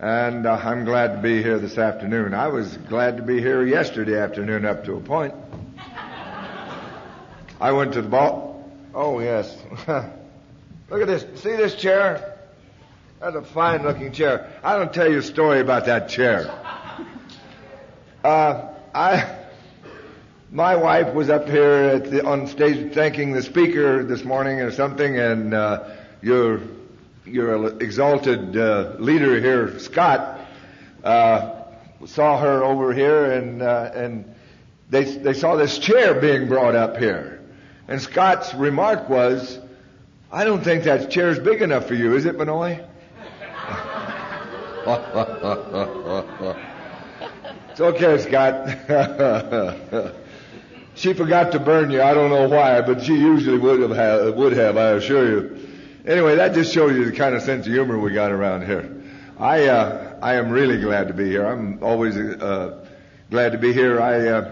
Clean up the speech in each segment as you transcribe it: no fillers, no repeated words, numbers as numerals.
And I'm glad to be here this afternoon. I was glad to be here yesterday afternoon up to a point. I went to the ball. Oh, yes. Look at this. See this chair? That's a fine-looking chair. I don't tell you a story about that chair. My wife was up here on stage thanking the speaker this morning or something, and your exalted leader here, Scott, saw her over here, and they saw this chair being brought up here. And Scott's remark was, "I don't think that chair's big enough for you, is it, Benoy?" It's okay, Scott. She forgot to burn you. I don't know why, but she usually would have, I assure you. Anyway, that just shows you the kind of sense of humor we got around here. I am really glad to be here. I'm always glad to be here. I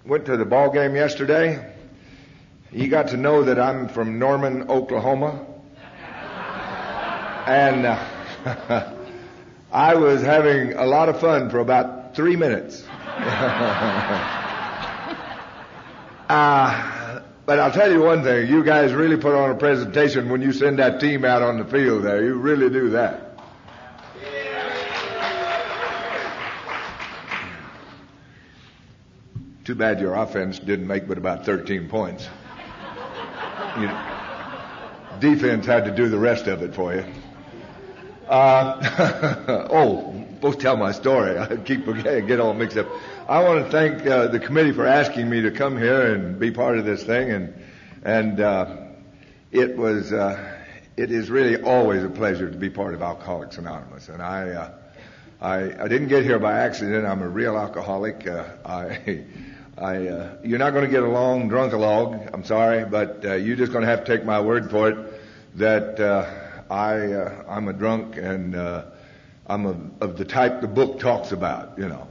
went to the ball game yesterday. You got to know that I'm from Norman, Oklahoma. And I was having a lot of fun for about 3 minutes. But I'll tell you one thing. You guys really put on a presentation when you send that team out on the field there. You really do that. Too bad your offense didn't make but about 13 points. Defense had to do the rest of it for you. Both tell my story. I get all mixed up. I want to thank the committee for asking me to come here and be part of this thing, and it is really always a pleasure to be part of Alcoholics Anonymous. And I didn't get here by accident. I'm a real alcoholic. You're not going to get a long drunk-a-log. I'm sorry, but you're just going to have to take my word for it that I'm a drunk, and I'm of the type the book talks about, you know.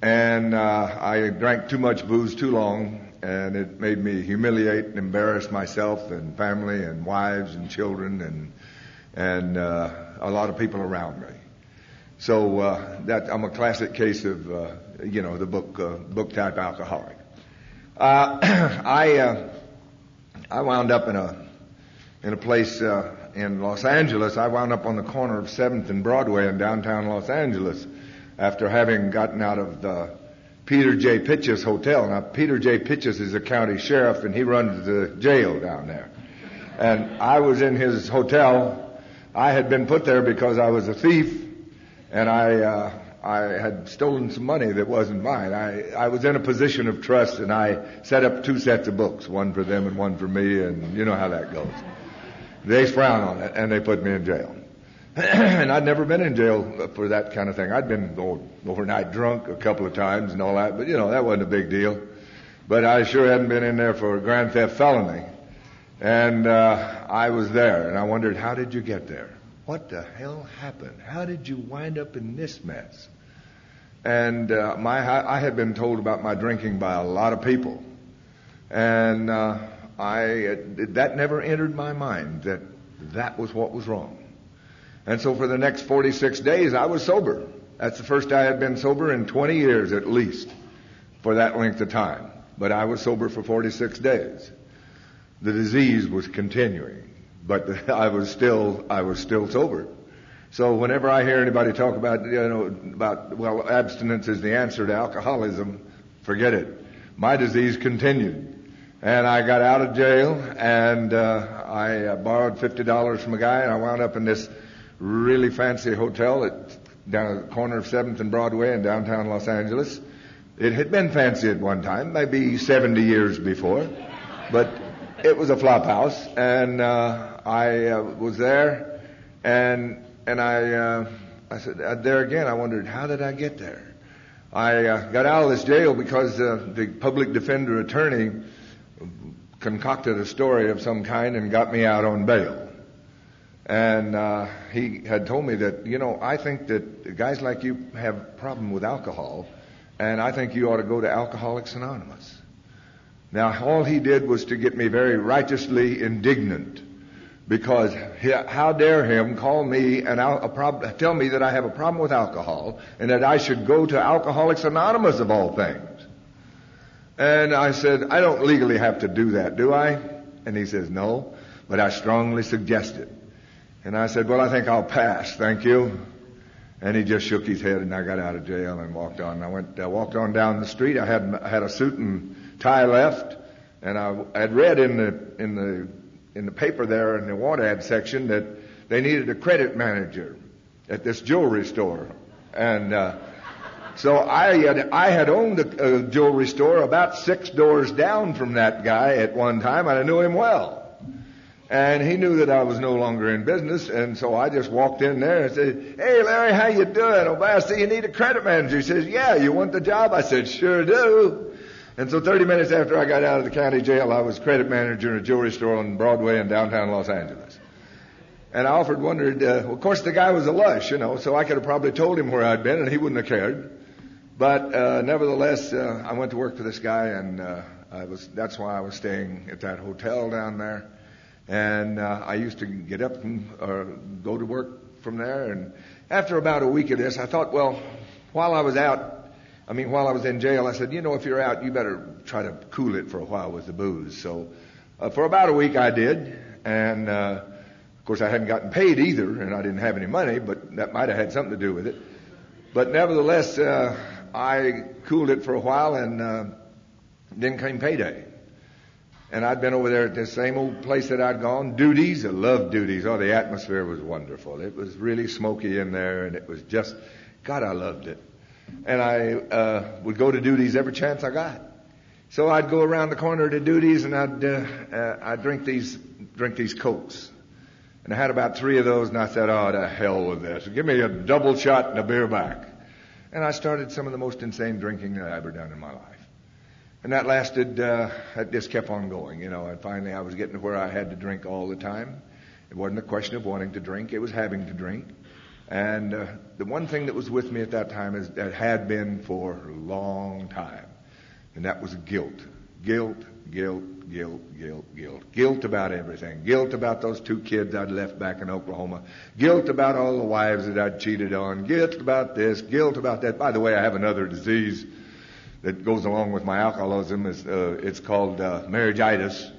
And I drank too much booze too long, and it made me humiliate and embarrass myself and family and wives and children and a lot of people around me. So I'm a classic case of the book type alcoholic. I wound up in a place in Los Angeles. I wound up on the corner of 7th and Broadway in downtown Los Angeles after having gotten out of the Peter J. Pitchess Hotel. Now, Peter J. Pitchess is a county sheriff, and he runs the jail down there. And I was in his hotel. I had been put there because I was a thief, and I had stolen some money that wasn't mine. I was in a position of trust, and I set up 2 sets of books, one for them and one for me, and you know how that goes. They frown on it, and they put me in jail. And I'd never been in jail for that kind of thing. I'd been overnight drunk a couple of times and all that, but, that wasn't a big deal. But I sure hadn't been in there for a grand theft felony. And I was there, and I wondered, how did you get there? What the hell happened? How did you wind up in this mess? And I had been told about my drinking by a lot of people. And that never entered my mind that was what was wrong. And so for the next 46 days, I was sober. That's the first I had been sober in 20 years at least for that length of time. But I was sober for 46 days. The disease was continuing, but I was still sober. So whenever I hear anybody talk about, abstinence is the answer to alcoholism, forget it. My disease continued. And I got out of jail, and I borrowed $50 from a guy, and I wound up in this really fancy hotel down at the corner of 7th and Broadway in downtown Los Angeles. It had been fancy at one time, maybe 70 years before, but it was a flop house, and I was there, and I said, there again, I wondered, how did I get there? I got out of this jail because the public defender attorney concocted a story of some kind and got me out on bail. And he had told me that, I think that guys like you have a problem with alcohol, and I think you ought to go to Alcoholics Anonymous. Now, all he did was to get me very righteously indignant because how dare him call me tell me that I have a problem with alcohol and that I should go to Alcoholics Anonymous of all things. And I said, I don't legally have to do that, do I? And he says, no, but I strongly suggest it. And I said, well, I think I'll pass, thank you. And he just shook his head, and I got out of jail and walked on. I walked on down the street. I had a suit and tie left, and I had read in the paper there in the want ad section that they needed a credit manager at this jewelry store. And so I had owned a jewelry store about 6 doors down from that guy at one time, and I knew him well. And he knew that I was no longer in business, and so I just walked in there and said, hey, Larry, how you doing? Oh, I see you need a credit manager. He says, yeah, you want the job? I said, sure do. And so 30 minutes after I got out of the county jail, I was credit manager in a jewelry store on Broadway in downtown Los Angeles. And I wondered, well, of course, the guy was a lush, so I could have probably told him where I'd been, and he wouldn't have cared. But nevertheless, I went to work for this guy, and that's why I was staying at that hotel down there. And I used to get up and go to work from there. And after about a week of this, I thought, well, while I was in jail, I said, if you're out, you better try to cool it for a while with the booze. So for about a week I did. And, of course, I hadn't gotten paid either, and I didn't have any money, but that might have had something to do with it. But nevertheless, I cooled it for a while, and then came payday. And I'd been over there at this same old place that I'd gone, Duties. I loved Duties. Oh, the atmosphere was wonderful. It was really smoky in there, and it was just, God, I loved it. And I would go to Duties every chance I got. So I'd go around the corner to Duties, and I'd drink these Cokes. And I had about 3 of those, and I said, oh, to hell with this. Give me a double shot and a beer back. And I started some of the most insane drinking that I ever done in my life. And that lasted, it just kept on going, and finally I was getting to where I had to drink all the time. It wasn't a question of wanting to drink, it was having to drink. And the one thing that was with me at that time that had been for a long time, and that was guilt. Guilt about everything. Guilt about those 2 kids I'd left back in Oklahoma. Guilt about all the wives that I'd cheated on. Guilt about this, guilt about that. By the way, I have another disease that goes along with my alcoholism. It's called marriageitis.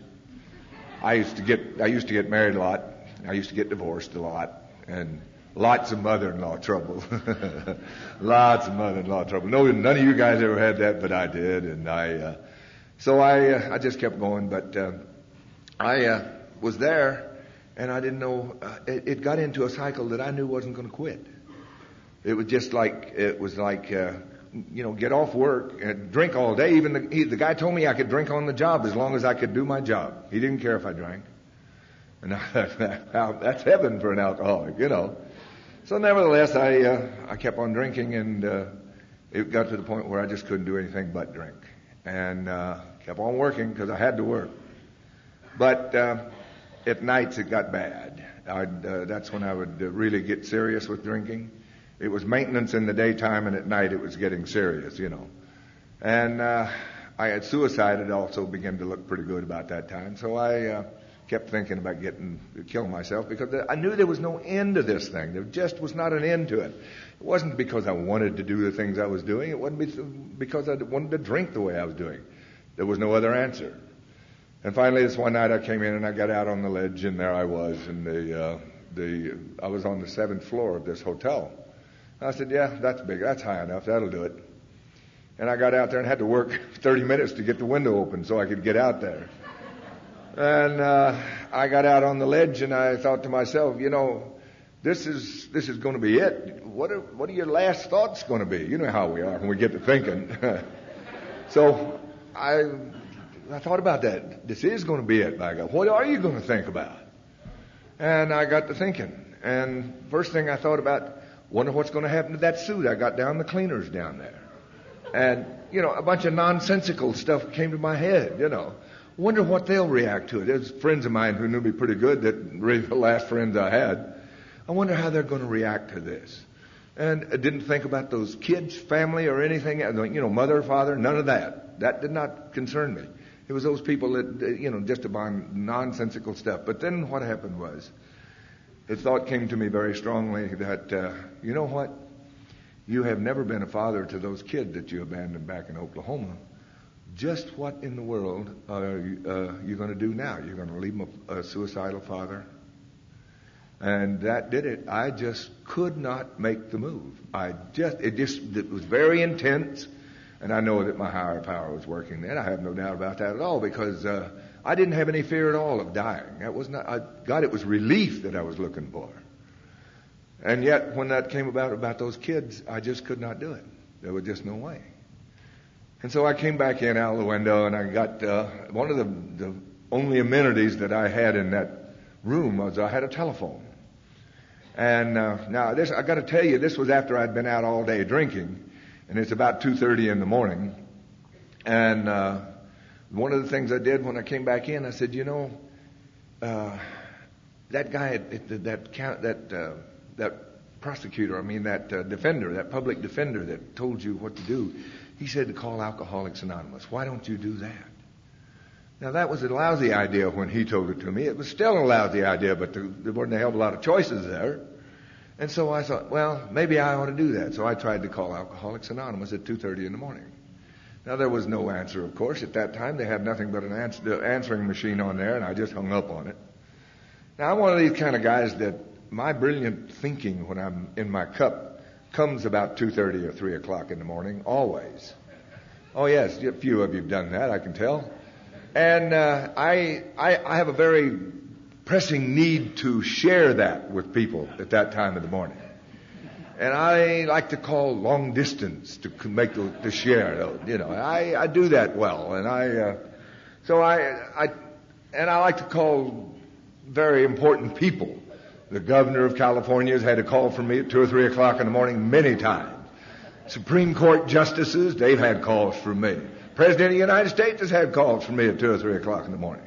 I used to get married a lot. I used to get divorced a lot, and lots of mother-in-law trouble. Lots of mother-in-law trouble. No, none of you guys ever had that, but I did, and so I just kept going. But I was there, and I didn't know. It got into a cycle that I knew wasn't going to quit. It was just like get off work and drink all day. Even the guy told me I could drink on the job as long as I could do my job. He didn't care if I drank. And that's heaven for an alcoholic, So nevertheless, I kept on drinking, and it got to the point where I just couldn't do anything but drink. And kept on working because I had to work. But at nights it got bad. That's when I would really get serious with drinking. It was maintenance in the daytime, and at night it was getting serious, And I had suicide had also begun to look pretty good about that time. So I kept thinking about killing myself because I knew there was no end to this thing. There just was not an end to it. It wasn't because I wanted to do the things I was doing. It wasn't because I wanted to drink the way I was doing. There was no other answer. And finally, this one night I came in and I got out on the ledge, and there I was, and I was on the 7th floor of this hotel. I said, yeah, that's big. That's high enough. That'll do it. And I got out there and had to work 30 minutes to get the window open so I could get out there. And I got out on the ledge, and I thought to myself, this is going to be it. What are your last thoughts going to be? You know how we are when we get to thinking. So I thought about that. This is going to be it, by God. What are you going to think about? And I got to thinking. And first thing I thought about, wonder what's going to happen to that suit I got down the cleaners down there. And, a bunch of nonsensical stuff came to my head, Wonder what they'll react to it. There's friends of mine who knew me pretty good, that really the last friends I had. I wonder how they're going to react to this. And I didn't think about those kids, family, or anything, mother, father, none of that. That did not concern me. It was those people that, just about nonsensical stuff. But then what happened was, the thought came to me very strongly that, you know what? You have never been a father to those kids that you abandoned back in Oklahoma. Just what in the world are you going to do now? You're going to leave them a suicidal father? And that did it. I just could not make the move. It was very intense. And I know that my higher power was working then. I have no doubt about that at all, because I didn't have any fear at all of dying. That was not, God, it was relief that I was looking for. And yet, when that came about those kids, I just could not do it. There was just no way. And so I came back in out of the window, and I got one of the only amenities that I had in that room was I had a telephone. And now this, I got to tell you, this was after I'd been out all day drinking. And it's about 2:30 in the morning. And one of the things I did when I came back in, I said, that guy, that prosecutor, that defender, that public defender that told you what to do, he said to call Alcoholics Anonymous. Why don't you do that? Now, that was a lousy idea when he told it to me. It was still a lousy idea, but there wasn't a hell of a lot of choices there. And so I thought, well, maybe I ought to do that. So I tried to call Alcoholics Anonymous at 2:30 in the morning. Now, there was no answer, of course. At that time, they had nothing but an answering machine on there, and I just hung up on it. Now, I'm one of these kind of guys that my brilliant thinking when I'm in my cup comes about 2:30 or 3 o'clock in the morning, always. Oh, yes, a few of you have done that, I can tell. And I have a very pressing need to share that with people at that time of the morning. And I like to call long distance to make the share. I do that well, and I like to call very important people. The governor of California has had a call from me at 2 or 3 o'clock in the morning many times. Supreme Court justices, they've had calls from me. President of the United States has had calls from me at 2 or 3 o'clock in the morning.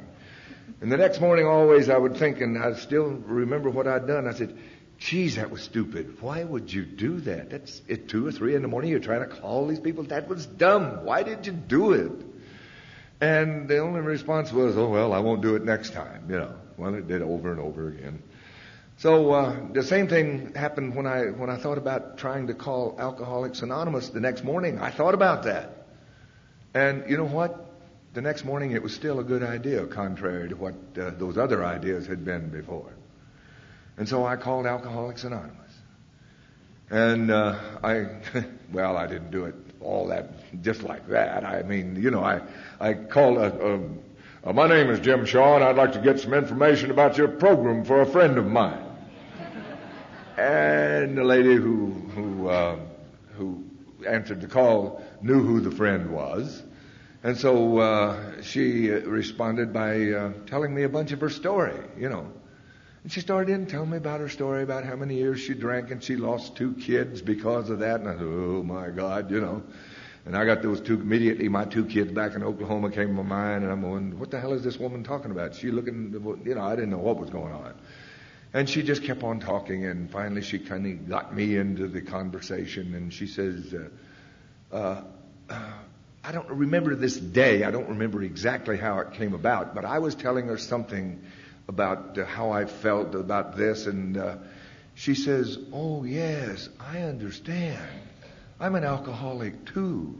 And the next morning, always, I would think, and I still remember what I'd done. I said, geez, that was stupid. Why would you do that? That's at 2 or 3 in the morning. You're trying to call these people. That was dumb. Why did you do it? And the only response was, oh, well, I won't do it next time. Well, it did over and over again. So the same thing happened when I thought about trying to call Alcoholics Anonymous the next morning. I thought about that. And you know what? The next morning it was still a good idea, contrary to what those other ideas had been before. And so I called Alcoholics Anonymous. And I didn't do it all that just like that. I called, my name is Jim Shaw, and I'd like to get some information about your program for a friend of mine. And the lady who answered the call knew who the friend was. And so she responded by telling me a bunch of her story, And she started in telling me about her story, about how many years she drank, and she lost 2 kids because of that. And I said, oh, my God, And I got those 2, immediately my 2 kids back in Oklahoma came to my mind, and I'm going, what the hell is this woman talking about? She looking, I didn't know what was going on. And she just kept on talking, and finally she kind of got me into the conversation, and she says, I don't remember this day. I don't remember exactly how it came about, but I was telling her something about how I felt about this, and she says, oh, yes, I understand. I'm an alcoholic, too.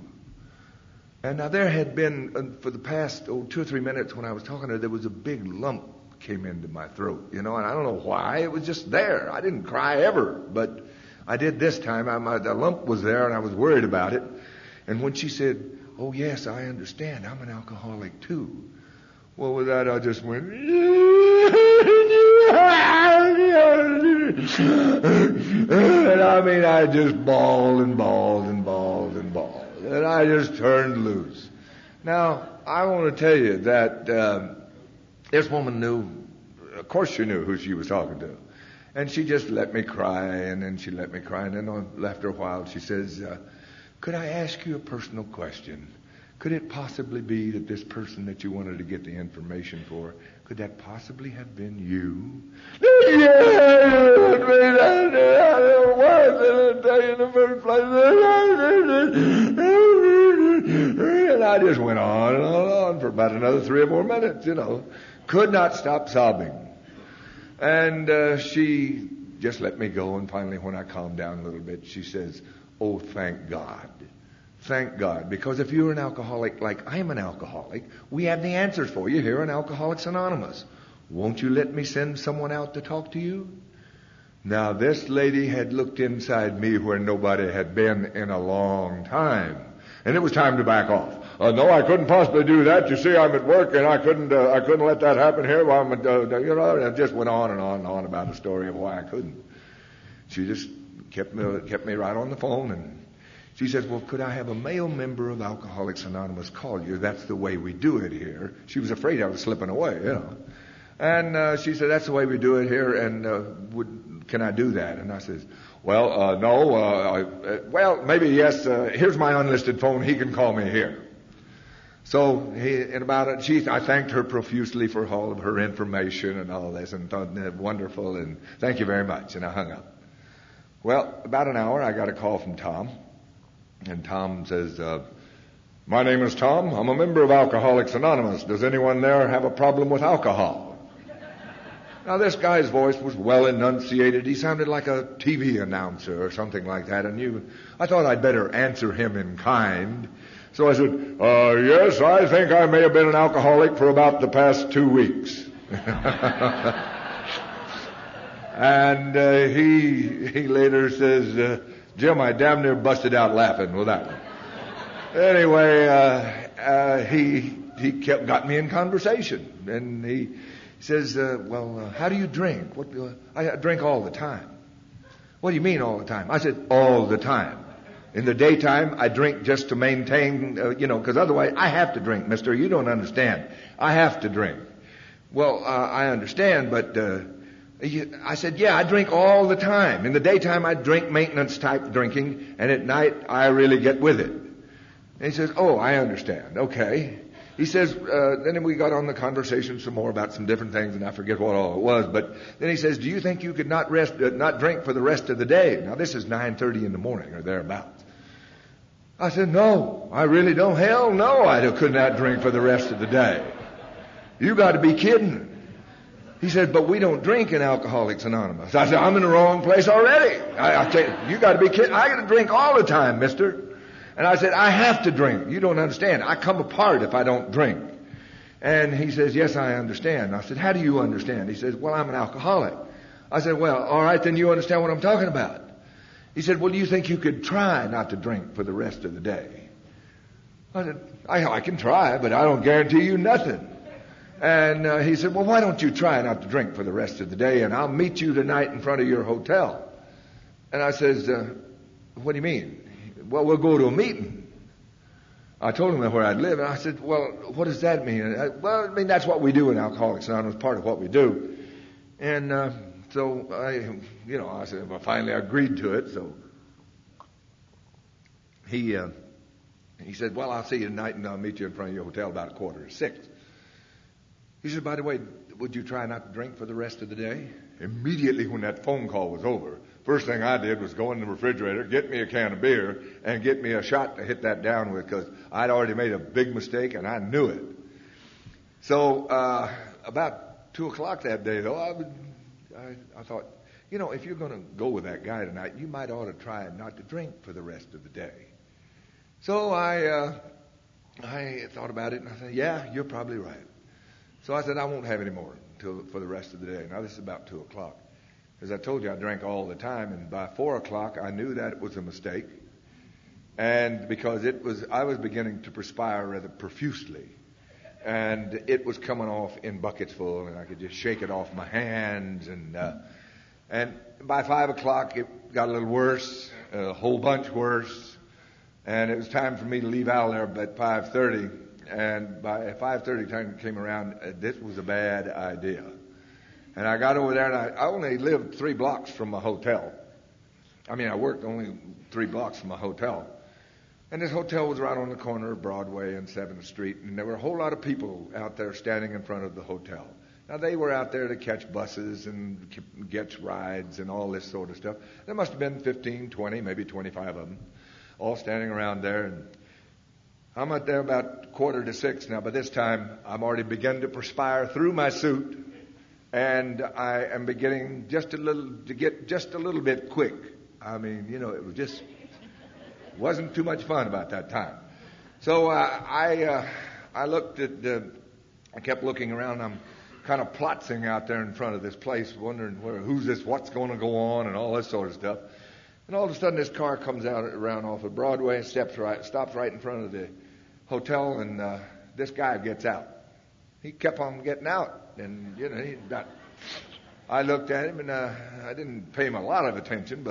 And now there had been, for the past 2 or 3 minutes when I was talking to her, there was a big lump came into my throat, and I don't know why. It was just there. I didn't cry ever, but I did this time. The lump was there, and I was worried about it. And when she said, oh, yes, I understand. I'm an alcoholic, too. Well, with that, I just went, and I just bawled and bawled and bawled and bawled. And I just turned loose. Now, I want to tell you that this woman knew, of course she knew who she was talking to. And she just let me cry, and then she let me cry. And then after a while, she says, could I ask you a personal question? Could it possibly be that this person that you wanted to get the information for, could that possibly have been you? Yeah, I tell you in the first place. And I just went on and on for about another 3 or 4 minutes, Could not stop sobbing. And she just let me go, and finally when I calmed down a little bit, she says, "Oh, thank God. Thank God, because if you're an alcoholic like I'm an alcoholic, we have the answers for you here in Alcoholics Anonymous. Won't you let me send someone out to talk to you?" Now, this lady had looked inside me where nobody had been in a long time. And it was time to back off. No, I couldn't possibly do that. You see, I'm at work, and I couldn't let that happen here. Well, and I just went on and on and on about the story of why I couldn't. She just kept me right on the phone, and she says, "Well, could I have a male member of Alcoholics Anonymous call you? That's the way we do it here." She was afraid I was slipping away, And she said, "That's the way we do it here, and can I do that?" And I says, "Well, no. Well, maybe yes. Here's my unlisted phone. He can call me here." So I thanked her profusely for all of her information and all this, and thought that wonderful, and thank you very much. And I hung up. Well, about an hour, I got a call from Tom. And Tom says, "My name is Tom. I'm a member of Alcoholics Anonymous. Does anyone there have a problem with alcohol?" Now, this guy's voice was well enunciated. He sounded like a TV announcer or something like that. And I thought I'd better answer him in kind. So I said, "Yes, I think I may have been an alcoholic for about the past 2 weeks." And he later says, "Jim, I damn near busted out laughing with that one." Anyway, he got me in conversation, and he says, "Well, how do you drink?" "I drink all the time." "What do you mean all the time?" I said, "All the time. In the daytime, I drink just to maintain, because otherwise I have to drink, mister. You don't understand. I have to drink." "Well, I understand, but I said, "Yeah, I drink all the time. In the daytime, I drink maintenance-type drinking, and at night, I really get with it." And he says, "Oh, I understand. Okay." He says, then we got on the conversation some more about some different things, and I forget what all it was. But then he says, "Do you think you could not drink for the rest of the day?" Now, this is 9:30 in the morning or thereabouts. I said, "No, I really don't. Hell no, I could not drink for the rest of the day. You got to be kidding." He said, "But we don't drink in Alcoholics Anonymous." I said, "I'm in the wrong place already. I tell you got to be kidding. I got to drink all the time, mister." And I said, "I have to drink. You don't understand. I come apart if I don't drink." And he says, "Yes, I understand." I said, "How do you understand?" He says, "Well, I'm an alcoholic." I said, "Well, all right, then you understand what I'm talking about." He said, "Well, do you think you could try not to drink for the rest of the day?" I said, I can try, but I don't guarantee you nothing." And he said, "Well, why don't you try not to drink for the rest of the day, and I'll meet you tonight in front of your hotel." And I says, "What do you mean?" "Well, we'll go to a meeting." I told him where I'd live, and I said, "Well, what does that mean?" "Well, I mean, that's what we do in Alcoholics Anonymous, part of what we do." And so I said, well, finally I agreed to it. So he said, "Well, I'll see you tonight, and I'll meet you in front of your hotel about 5:45. He said, "By the way, would you try not to drink for the rest of the day?" Immediately when that phone call was over, first thing I did was go in the refrigerator, get me a can of beer, and get me a shot to hit that down with, because I'd already made a big mistake, and I knew it. So about 2 o'clock that day, though, I thought, if you're going to go with that guy tonight, you might ought to try not to drink for the rest of the day. So I thought about it, and I said, "Yeah, you're probably right." So I said, "I won't have any more for the rest of the day." Now, this is about 2 o'clock. As I told you, I drank all the time, and by 4 o'clock, I knew that it was a mistake. And because I was beginning to perspire rather profusely. And it was coming off in buckets full, and I could just shake it off my hands. And by 5 o'clock, it got a little worse, a whole bunch worse. And it was time for me to leave out there at 5:30. And by 5:30 time came around, this was a bad idea. And I got over there, and I only lived 3 blocks from my hotel. I worked only 3 blocks from my hotel. And this hotel was right on the corner of Broadway and 7th Street, and there were a whole lot of people out there standing in front of the hotel. Now, they were out there to catch buses and get rides and all this sort of stuff. There must have been 15, 20, maybe 25 of them, all standing around there. And I'm out there about 5:45 now. By this time, I'm already beginning to perspire through my suit, and I am beginning to get just a little bit quick. I mean, it wasn't too much fun about that time. So I kept looking around. I'm kind of plotzing out there in front of this place, wondering who's this, what's going to go on, and all this sort of stuff. And all of a sudden, this car comes out around off of Broadway, stops right in front of the hotel, and this guy gets out. He kept on getting out, and I looked at him, and I didn't pay him a lot of attention,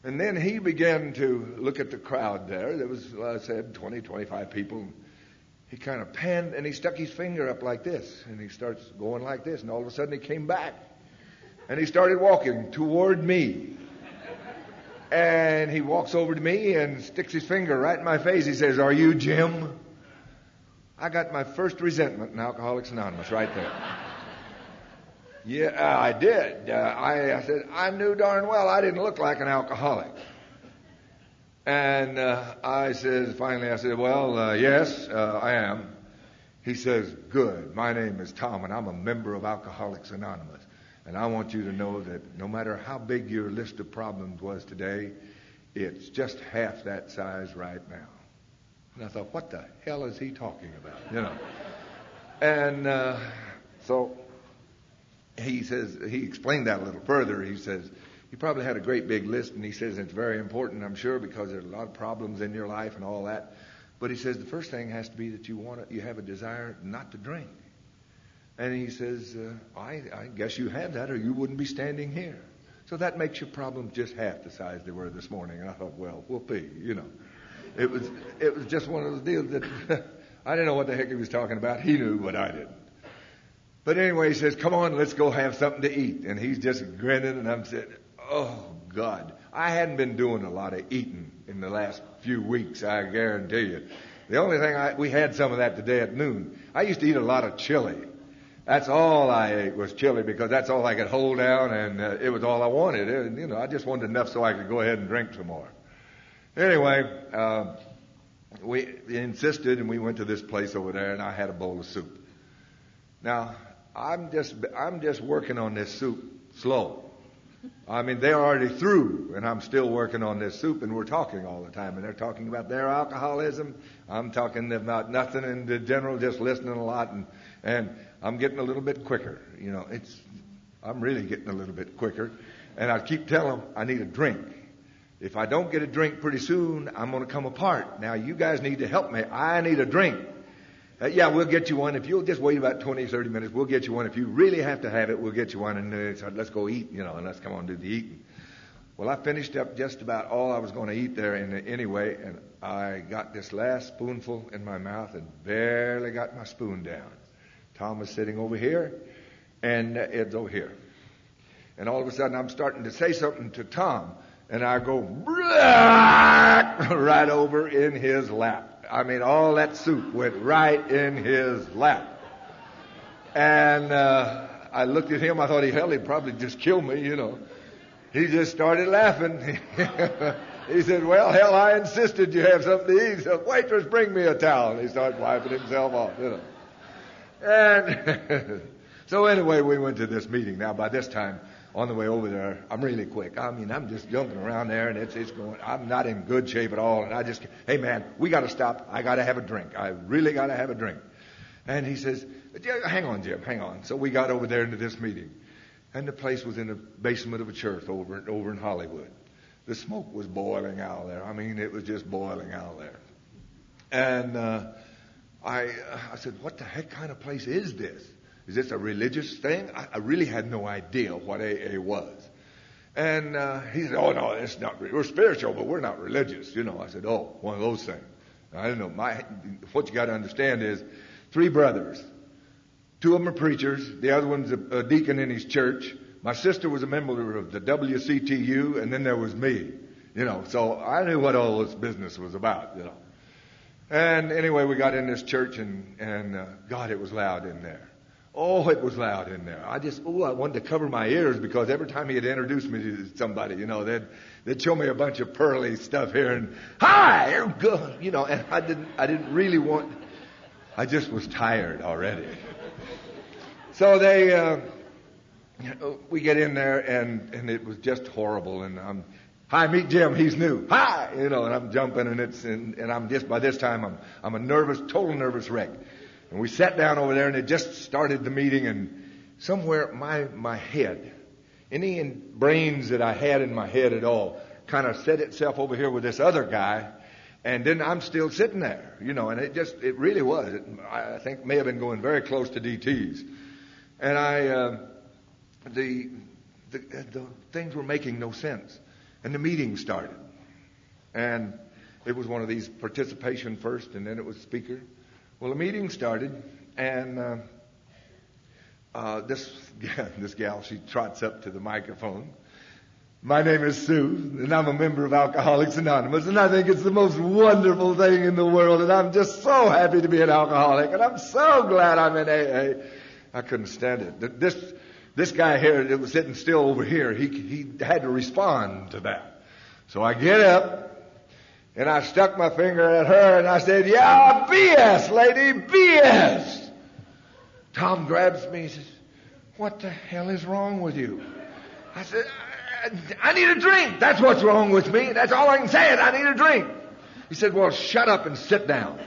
and then he began to look at the crowd there. There was, I said, 20, 25 people. He kind of panned, and he stuck his finger up like this, and he starts going like this, and all of a sudden he came back, and he started walking toward me. And he walks over to me and sticks his finger right in my face. He says, "Are you Jim?" I got my first resentment in Alcoholics Anonymous right there. Yeah, I did. I said, I knew darn well I didn't look like an alcoholic. And finally I said, "Well, yes, I am." He says, "Good. My name is Tom, and I'm a member of Alcoholics Anonymous. And I want you to know that no matter how big your list of problems was today, it's just half that size right now." And I thought, what the hell is he talking about? And so he says, he explained that a little further. He says, you probably had a great big list, and he says it's very important, I'm sure, because there's a lot of problems in your life and all that. But he says the first thing has to be that you have a desire not to drink. And he says, I guess you have that, or you wouldn't be standing here. So that makes your problems just half the size they were this morning. And I thought, well, whoopee, It was just one of those deals that I didn't know what the heck he was talking about. He knew, but I didn't. But anyway, he says, "Come on, let's go have something to eat." And he's just grinning, and I'm saying, oh, God. I hadn't been doing a lot of eating in the last few weeks, I guarantee you. The only thing we had some of that today at noon. I used to eat a lot of chili. That's all I ate was chili, because that's all I could hold down, and it was all I wanted. I just wanted enough so I could go ahead and drink some more. Anyway, we insisted, and we went to this place over there, and I had a bowl of soup. Now, I'm just working on this soup slow. I mean, they're already through, and I'm still working on this soup, and we're talking all the time, and they're talking about their alcoholism. I'm talking about nothing in the general, just listening a lot, and I'm getting a little bit quicker. I'm really getting a little bit quicker, and I keep telling them I need a drink. If I don't get a drink pretty soon, I'm going to come apart. Now, you guys need to help me. I need a drink. Yeah, we'll get you one. If you'll just wait about 20, 30 minutes, we'll get you one. If you really have to have it, we'll get you one. And so let's go eat, and let's come on and do the eating. Well, I finished up just about all I was going to eat there anyway, and I got this last spoonful in my mouth and barely got my spoon down. Tom was sitting over here, and Ed's over here. And all of a sudden, I'm starting to say something to Tom, and I go right over in his lap. I mean, all that soup went right in his lap. And I looked at him. I thought, he'd probably just kill me, He just started laughing. He said, "Well, hell, I insisted you have something to eat. He said, 'Waitress, bring me a towel.'" And he started wiping himself off, And so anyway, we went to this meeting. Now, by this time, on the way over there, I'm really quick. I mean, I'm just jumping around there, and it's going. I'm not in good shape at all. And hey, man, we got to stop. I got to have a drink. I really got to have a drink. And he says, "Hang on, Jim, hang on." So we got over there into this meeting. And the place was in the basement of a church over in Hollywood. The smoke was boiling out there. I mean, it was just boiling out there. And I said, "What the heck kind of place is this? Is this a religious thing?" I really had no idea what AA was. And he said, "Oh, no, it's not. We're spiritual, but we're not religious." I said, "Oh, one of those things." I don't know. What you got to understand is 3 brothers. 2 of them are preachers. The other one's a deacon in his church. My sister was a member of the WCTU, and then there was me. So I knew what all this business was about, And anyway, we got in this church, and God, it was loud in there. Oh, it was loud in there. I wanted to cover my ears because every time he'd introduce me to somebody, they'd show me a bunch of pearly stuff here and, hi, you're good, and I didn't really want, I just was tired already. So we get in there and it was just horrible, and hi, meet Jim, he's new. Hi, and I'm jumping and I'm just, by this time I'm a total nervous wreck. And we sat down over there and it just started the meeting, and somewhere my head, any brains that I had in my head at all, kind of set itself over here with this other guy, and then I'm still sitting there, and it really was. I think may have been going very close to DT's. And the things were making no sense. And the meeting started. And it was one of these participation first, and then it was speaker. Well, the meeting started, and this gal, she trots up to the microphone. My name is Sue, and I'm a member of Alcoholics Anonymous, and I think it's the most wonderful thing in the world, and I'm just so happy to be an alcoholic, and I'm so glad I'm in AA. I couldn't stand it. This guy here that was sitting still over here, he had to respond to that. So I get up, and I stuck my finger at her, and I said, yeah, BS, lady, BS. Tom grabs me and says, what the hell is wrong with you? I said, I need a drink. That's what's wrong with me. That's all I can say is I need a drink. He said, well, shut up and sit down.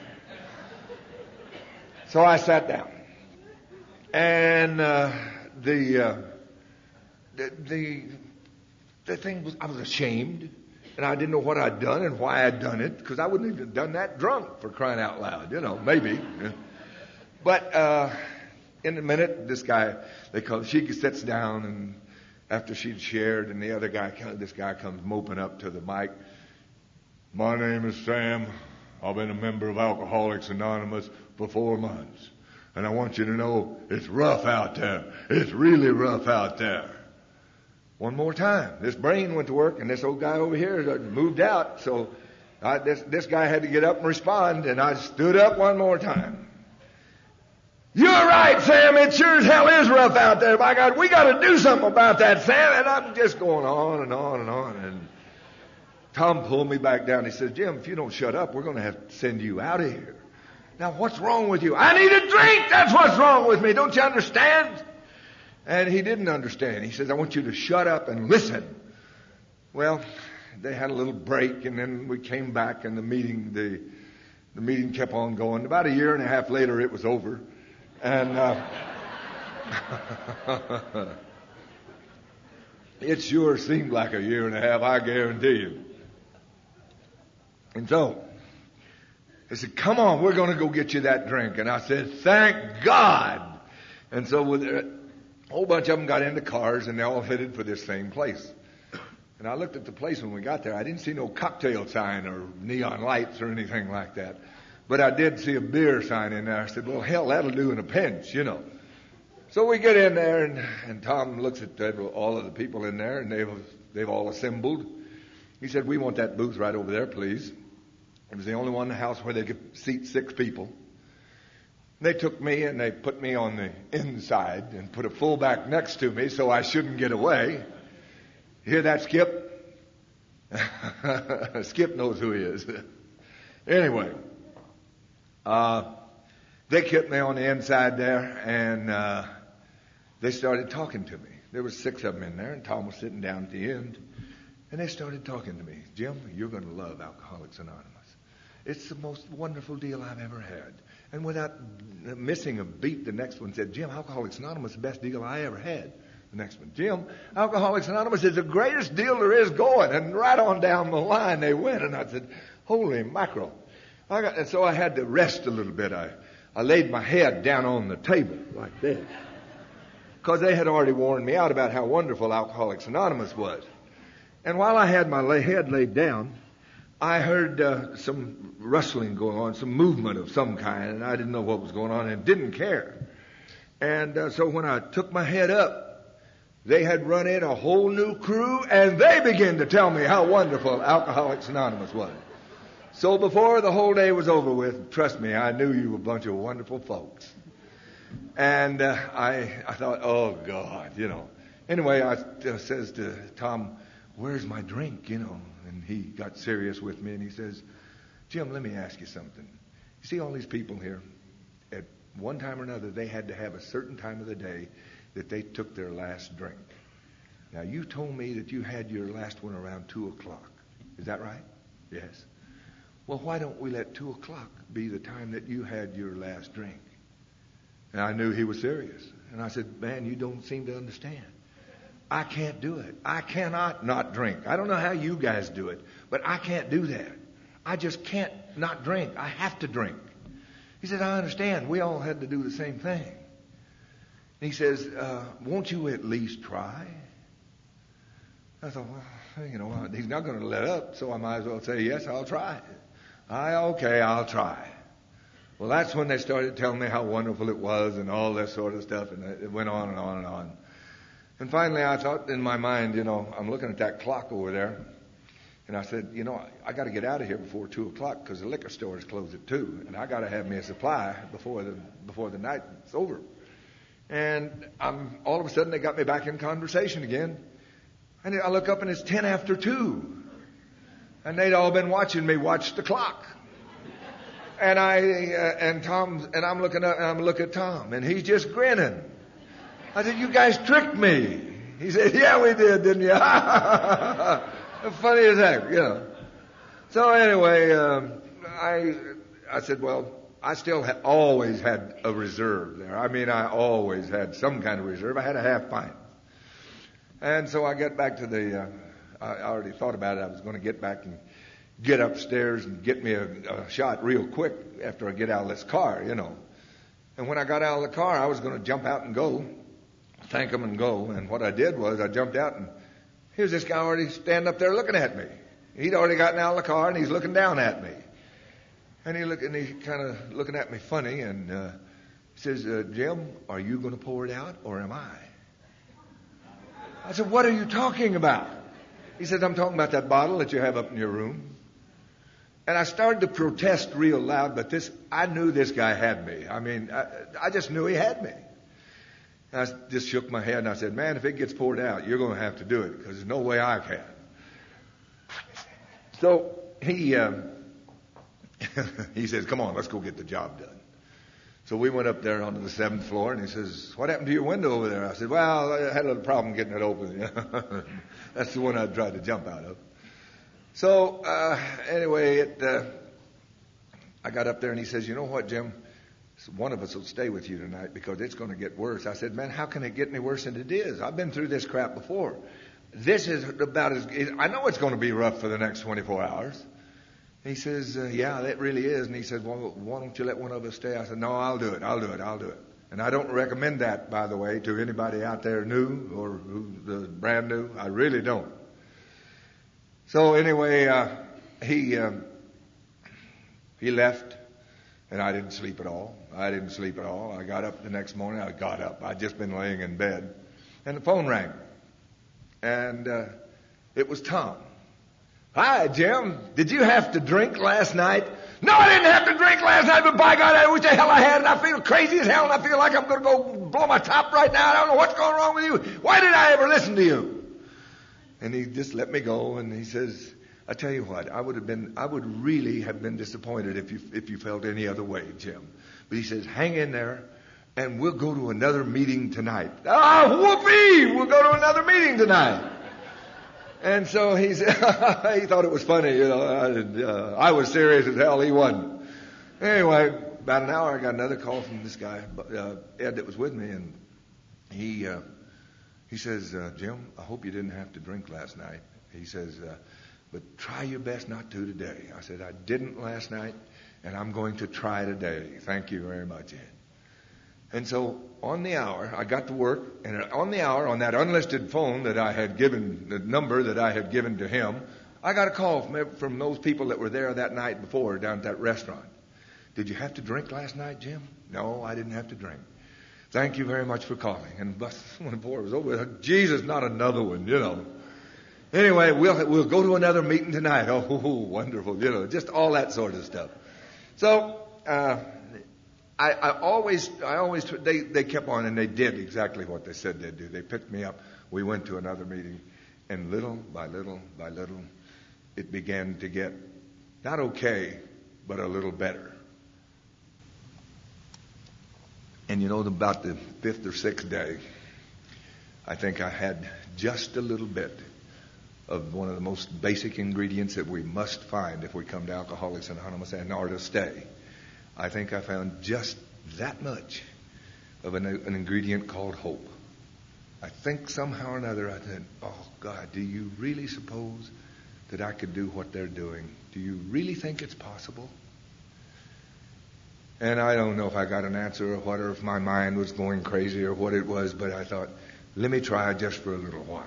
So I sat down. And the thing was, I was ashamed. And I didn't know what I'd done and why I'd done it, because I wouldn't even have done that drunk, for crying out loud, maybe. But in a minute, this guy, she sits down, and after she'd shared, and this guy comes moping up to the mic. My name is Sam. I've been a member of Alcoholics Anonymous for 4 months. And I want you to know it's rough out there. It's really rough out there. One more time. This brain went to work, and this old guy over here moved out. So this guy had to get up and respond, and I stood up one more time. You're right, Sam. It sure as hell is rough out there. By God, we got to do something about that, Sam. And I'm just going on and on and on. And Tom pulled me back down. He says, Jim, if you don't shut up, we're going to have to send you out of here. Now, what's wrong with you? I need a drink. That's what's wrong with me. Don't you understand? And he didn't understand. He says, I want you to shut up and listen. Well, they had a little break, and then we came back, and the meeting kept on going. About a year and a half later, it was over. And it sure seemed like a year and a half, I guarantee you. And so they said, come on, we're going to go get you that drink. And I said, thank God. And so with a whole bunch of them got into cars, and they all headed for this same place. And I looked at the place when we got there. I didn't see no cocktail sign or neon lights or anything like that. But I did see a beer sign in there. I said, well, hell, that'll do in a pinch, So we get in there, and Tom looks at all of the people in there, and they've all assembled. He said, we want that booth right over there, please. It was the only one in the house where they could seat 6 people. They took me and they put me on the inside and put a fullback next to me so I shouldn't get away. You hear that, Skip? Skip knows who he is. Anyway, they kept me on the inside there, and they started talking to me. There was 6 of them in there, and Tom was sitting down at the end. And they started talking to me. Jim, you're going to love Alcoholics Anonymous. It's the most wonderful deal I've ever had. And without missing a beat, the next one said, Jim, Alcoholics Anonymous is the best deal I ever had. The next one, Jim, Alcoholics Anonymous is the greatest deal there is going. And right on down the line they went. And I said, holy mackerel. And so I had to rest a little bit. I laid my head down on the table like this. Because they had already warned me out about how wonderful Alcoholics Anonymous was. And while I had my head laid down, I heard some rustling going on, some movement of some kind, and I didn't know what was going on and didn't care. And so when I took my head up, they had run in a whole new crew, and they began to tell me how wonderful Alcoholics Anonymous was. So before the whole day was over with, trust me, I knew you were a bunch of wonderful folks. And I thought, oh, God, Anyway, I says to Tom, where's my drink, And he got serious with me, and he says, Jim, let me ask you something. You see all these people here? At one time or another, they had to have a certain time of the day that they took their last drink. Now, you told me that you had your last one around 2 o'clock. Is that right? Yes. Well, why don't we let 2 o'clock be the time that you had your last drink? And I knew he was serious. And I said, man, you don't seem to understand. I can't do it. I cannot not drink. I don't know how you guys do it, but I can't do that. I just can't not drink. I have to drink. He said, I understand. We all had to do the same thing. And he says, won't you at least try? I thought, well, he's not going to let up, so I might as well say, yes, I'll try. Okay, I'll try. Well, that's when they started telling me how wonderful it was and all this sort of stuff, and it went on and on and on. And finally, I thought in my mind, I'm looking at that clock over there, and I said, I got to get out of here before 2 o'clock because the liquor stores close at 2, and I got to have me a supply before the night's over. And all of a sudden, they got me back in conversation again. And I look up and it's 10 after 2. And they'd all been watching me watch the clock. And I'm looking up and I'm looking at Tom and he's just grinning. I said, you guys tricked me. He said, yeah, we did, didn't you? Funny as heck, So anyway, I said, well, I still always had a reserve there. I mean, I always had some kind of reserve. I had a half pint. And so I get back to I already thought about it. I was going to get back and get upstairs and get me a shot real quick after I get out of this car, And when I got out of the car, I was going to jump out and go, thank him and go. And what I did was I jumped out and here's this guy already standing up there looking at me. He'd already gotten out of the car and he's looking down at me. And he kind of looking at me funny and he says, Jim, are you going to pour it out or am I? I said, what are you talking about? He said, I'm talking about that bottle that you have up in your room. And I started to protest real loud, but I knew this guy had me. I mean, I just knew he had me. And I just shook my head and I said, man, if it gets poured out, you're going to have to do it because there's no way I can. So he says, come on, let's go get the job done. So we went up there onto the 7th floor, and he says, what happened to your window over there? I said, well, I had a little problem getting it open. That's the one I tried to jump out of. So anyway, I got up there, and he says, you know what, Jim? One of us will stay with you tonight because it's going to get worse. I said, man, how can it get any worse than it is? I've been through this crap before. This is about I know it's going to be rough for the next 24 hours. He says, yeah, that really is. And he said, well, why don't you let one of us stay? I said, no, I'll do it. And I don't recommend that, by the way, to anybody out there new or who's brand new. I really don't. So anyway, he left, and I didn't sleep at all. I got up the next morning. I'd just been laying in bed, and the phone rang. And it was Tom. Hi, Jim. Did you have to drink last night? No, I didn't have to drink last night, but by God, I wish the hell I had, and I feel crazy as hell, and I feel like I'm going to go blow my top right now. I don't know what's going wrong with you. Why did I ever listen to you? And he just let me go, and he says, I tell you what, I would really have been disappointed if you felt any other way, Jim. But he says, hang in there, and we'll go to another meeting tonight. Oh, whoopee! We'll go to another meeting tonight. And so he said, he thought it was funny, I was serious as hell, he wasn't. Anyway, about an hour, I got another call from this guy, Ed, that was with me, and he says, Jim, I hope you didn't have to drink last night. He says, but try your best not to today. I said, I didn't last night, and I'm going to try today. Thank you very much, Ed. And so on the hour, I got to work, and on the hour, on that unlisted phone that I had given, the number that I had given to him, I got a call from those people that were there that night before down at that restaurant. Did you have to drink last night, Jim? No, I didn't have to drink. Thank you very much for calling. And when the boy was over, Jesus, not another one, Anyway, we'll go to another meeting tonight. Oh, wonderful, just all that sort of stuff. So, they kept on, and they did exactly what they said they'd do. They picked me up. We went to another meeting, and little by little by little, it began to get not okay, but a little better. And about the fifth or sixth day, I think I had just a little bit of one of the most basic ingredients that we must find if we come to Alcoholics Anonymous and are to stay. I think I found just that much of an ingredient called hope. I think somehow or another I said, oh God, do you really suppose that I could do what they're doing? Do you really think it's possible? And I don't know if I got an answer or what, or if my mind was going crazy or what it was, but I thought, let me try just for a little while.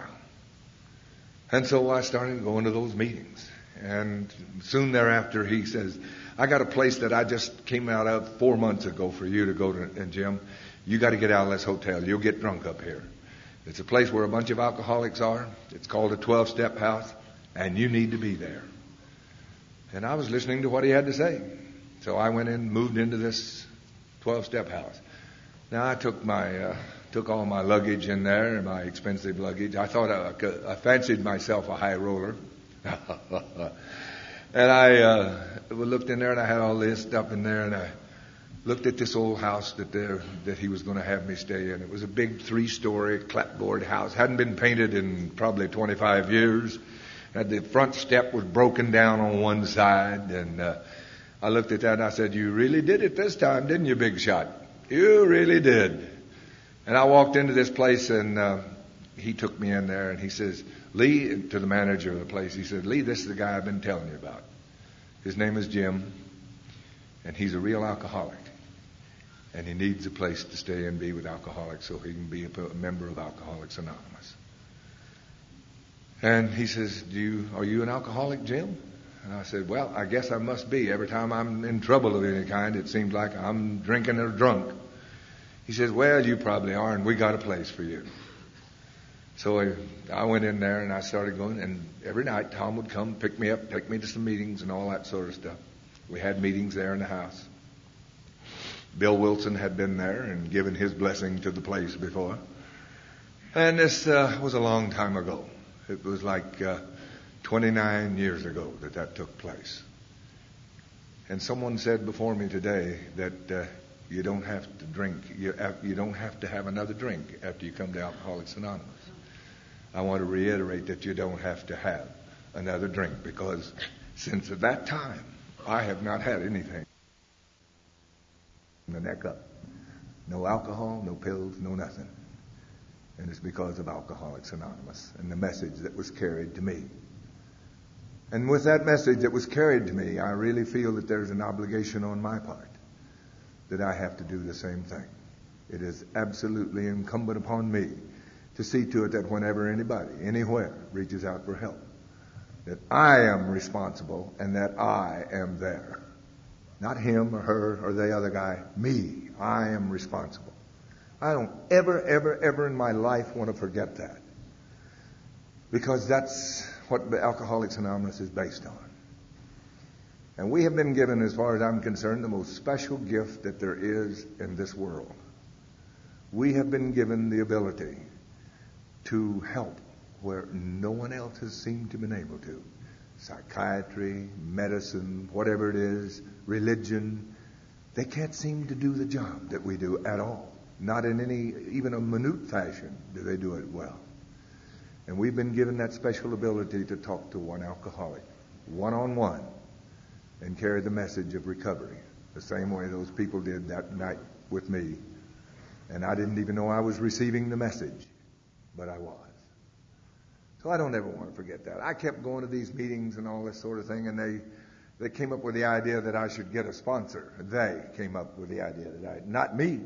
And so I started going to those meetings. And soon thereafter he says, I got a place that I just came out of 4 months ago for you to go to, and Jim, you got to get out of this hotel. You'll get drunk up here. It's a place where a bunch of alcoholics are. It's called a 12-step house, and you need to be there. And I was listening to what he had to say. So I went in, moved into this 12-step house. Now I took all my luggage in there, my expensive luggage. I thought I fancied myself a high roller. And I looked in there, and I had all this stuff in there, and I looked at this old house that he was going to have me stay in. It was a big 3-story clapboard house. Hadn't been painted in probably 25 years. The front step was broken down on one side, and I looked at that and I said, you really did it this time, didn't you, big shot? You really did. And I walked into this place, and he took me in there, and he says, Lee, to the manager of the place, he said, Lee, this is the guy I've been telling you about. His name is Jim, and he's a real alcoholic. And he needs a place to stay and be with alcoholics so he can be a member of Alcoholics Anonymous. And he says, are you an alcoholic, Jim? And I said, well, I guess I must be. Every time I'm in trouble of any kind, it seems like I'm drinking or drunk. He says, well, you probably are, and we got a place for you. So I went in there, and I started going, and every night Tom would come, pick me up, take me to some meetings and all that sort of stuff. We had meetings there in the house. Bill Wilson had been there and given his blessing to the place before. And this was a long time ago. It was like 29 years ago that took place. And someone said before me today that you don't have to drink. You don't have to have another drink after you come to Alcoholics Anonymous. I want to reiterate that you don't have to have another drink, because since at that time I have not had anything from the neck up. No alcohol, no pills, no nothing. And it's because of Alcoholics Anonymous and the message that was carried to me. And with that message that was carried to me, I really feel that there's an obligation on my part that I have to do the same thing. It is absolutely incumbent upon me to see to it that whenever anybody, anywhere, reaches out for help, that I am responsible and that I am there. Not him or her or the other guy. Me. I am responsible. I don't ever in my life want to forget that. Because that's what Alcoholics Anonymous is based on. And we have been given, as far as I'm concerned, the most special gift that there is in this world. We have been given the ability to help where no one else has seemed to have been able to. Psychiatry, medicine, whatever it is, religion, they can't seem to do the job that we do at all. Not in any, even a minute fashion, do they do it well. And we've been given that special ability to talk to one alcoholic, one-on-one, and carry the message of recovery, the same way those people did that night with me. And I didn't even know I was receiving the message, but I was. So I don't ever want to forget that. I kept going to these meetings and all this sort of thing, and they came up with the idea that I should get a sponsor. They came up with the idea that not me.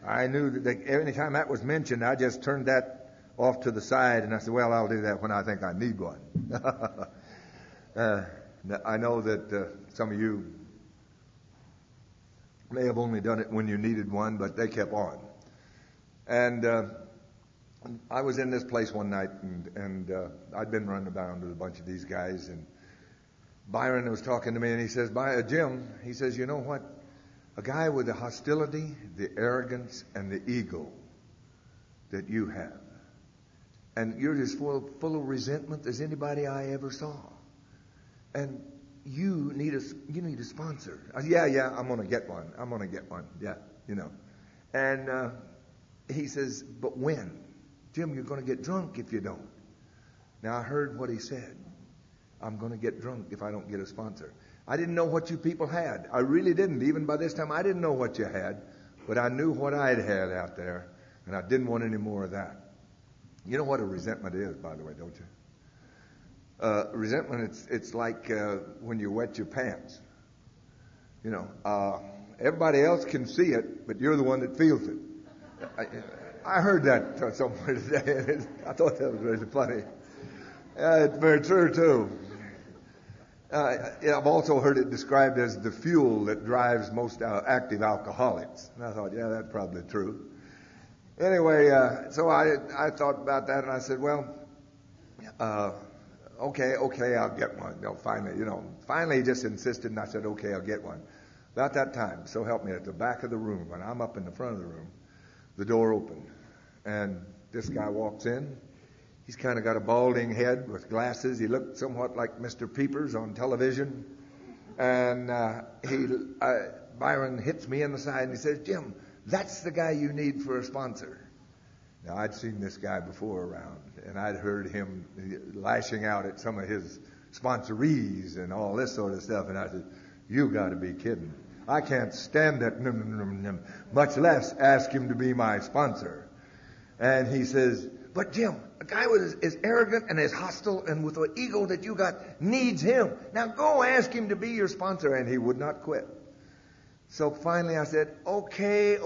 I knew that any time that was mentioned, I just turned that off to the side, and I said, well, I'll do that when I think I need one. I know that some of you may have only done it when you needed one, but they kept on. And I was in this place one night, and I'd been running around with a bunch of these guys, and Byron was talking to me, and he says, Jim, he says, you know what? A guy with the hostility, the arrogance, and the ego that you have. And you're as full of resentment as anybody I ever saw. And you need a sponsor. Yeah, I'm going to get one. Yeah, And he says, but when? Jim, you're going to get drunk if you don't. Now, I heard what he said. I'm going to get drunk if I don't get a sponsor. I didn't know what you people had. I really didn't. Even by this time, I didn't know what you had. But I knew what I'd had out there. And I didn't want any more of that. You know what a resentment is, by the way, don't you? Resentment, it's like when you wet your pants. Everybody else can see it, but you're the one that feels it. I heard that somewhere today. I thought that was really funny. It's very true, too. I've also heard it described as the fuel that drives most active alcoholics. And I thought, yeah, that's probably true. Anyway, so I thought about that, and I said, well, okay, I'll get one. Finally he just insisted, and I said, okay, I'll get one. About that time, so help me, at the back of the room, when I'm up in the front of the room, the door opened, and this guy walks in. He's kind of got a balding head with glasses. He looked somewhat like Mr. Peepers on television. And Byron hits me in the side and he says, Jim, that's the guy you need for a sponsor. Now, I'd seen this guy before around, and I'd heard him lashing out at some of his sponsorees and all this sort of stuff. And I said, you got to be kidding. I can't stand that, much less ask him to be my sponsor. And he says, but Jim, a guy with as arrogant and as hostile and with the ego that you got needs him. Now go ask him to be your sponsor. And he would not quit. So finally I said, okay,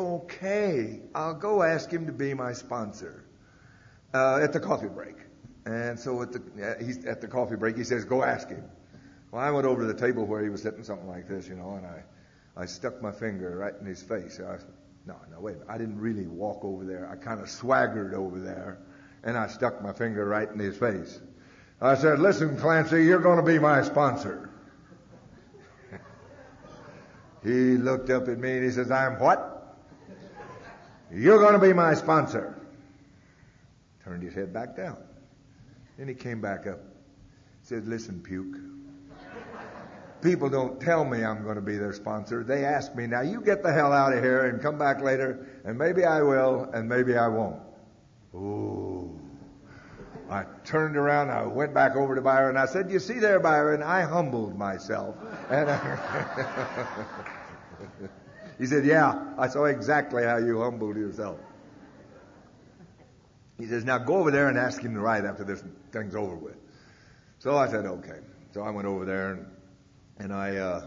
I'll go ask him to be my sponsor at the coffee break. And so at the coffee break, he says, go ask him. Well, I went over to the table where he was sitting, something like this, and I stuck my finger right in his face. No, wait a minute. I didn't really walk over there. I kind of swaggered over there, and I stuck my finger right in his face. I said, listen, Clancy, you're going to be my sponsor. He looked up at me and he says, I'm what? You're going to be my sponsor. Turned his head back down. Then he came back up. Said, listen, Puke. People don't tell me I'm going to be their sponsor. They ask me, now you get the hell out of here and come back later, and maybe I will, and maybe I won't. Ooh. I turned around, I went back over to Byron, and I said, you see there, Byron, I humbled myself. And he said, yeah, I saw exactly how you humbled yourself. He says, now go over there and ask him to write after this thing's over with. So I said, okay. So I went over there, and I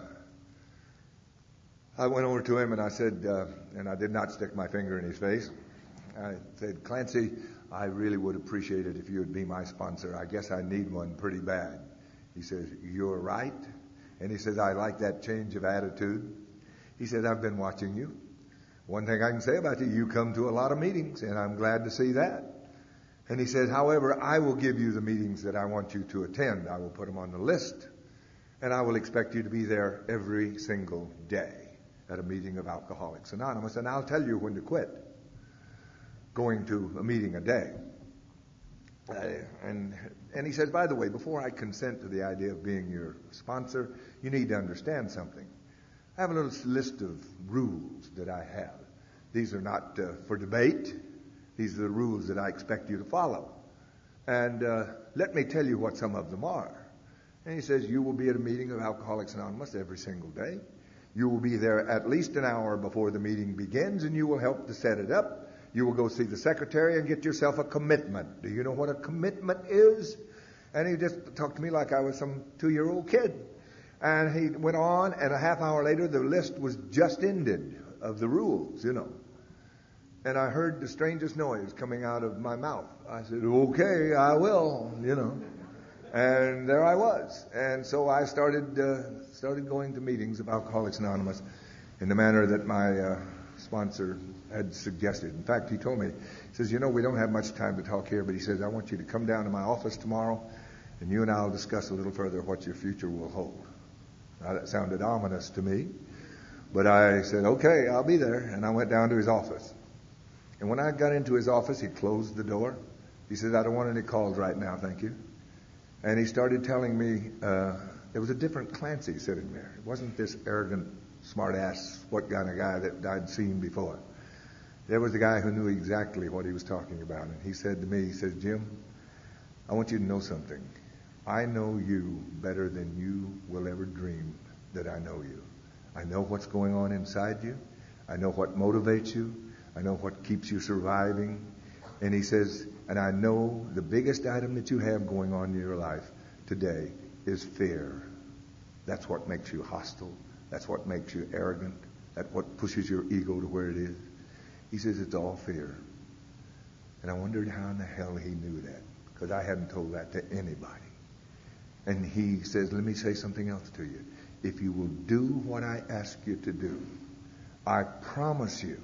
went over to him and I said, and I did not stick my finger in his face. I said, Clancy, I really would appreciate it if you would be my sponsor. I guess I need one pretty bad. He says, you're right. And he says, I like that change of attitude. He said, I've been watching you. One thing I can say about you, you come to a lot of meetings, and I'm glad to see that. And he says, however, I will give you the meetings that I want you to attend. I will put them on the list. And I will expect you to be there every single day at a meeting of Alcoholics Anonymous. And I'll tell you when to quit going to a meeting a day. And he says, by the way, before I consent to the idea of being your sponsor, you need to understand something. I have a little list of rules that I have. These are not for debate. These are the rules that I expect you to follow. And let me tell you what some of them are. And he says, you will be at a meeting of Alcoholics Anonymous every single day. You will be there at least an hour before the meeting begins, and you will help to set it up. You will go see the secretary and get yourself a commitment. Do you know what a commitment is? And he just talked to me like I was some 2-year-old kid. And he went on, and a half hour later, the list was just ended of the rules, And I heard the strangest noise coming out of my mouth. I said, okay, I will, And there I was. And so I started going to meetings of Alcoholics Anonymous in the manner that my sponsor had suggested. In fact, he told me, he says, we don't have much time to talk here, but he says, I want you to come down to my office tomorrow, and you and I will discuss a little further what your future will hold. Now, that sounded ominous to me. But I said, okay, I'll be there. And I went down to his office. And when I got into his office, he closed the door. He said, I don't want any calls right now, thank you. And he started telling me there was a different Clancy sitting there. It wasn't this arrogant, smart-ass, what kind of guy that I'd seen before. There was a guy who knew exactly what he was talking about. And he said to me, he says, Jim, I want you to know something. I know you better than you will ever dream that I know you. I know what's going on inside you. I know what motivates you. I know what keeps you surviving. And he says, and I know the biggest item that you have going on in your life today is fear. That's what makes you hostile. That's what makes you arrogant. That's what pushes your ego to where it is. He says it's all fear. And I wondered how in the hell he knew that, because I hadn't told that to anybody. And he says, let me say something else to you. If you will do what I ask you to do, I promise you.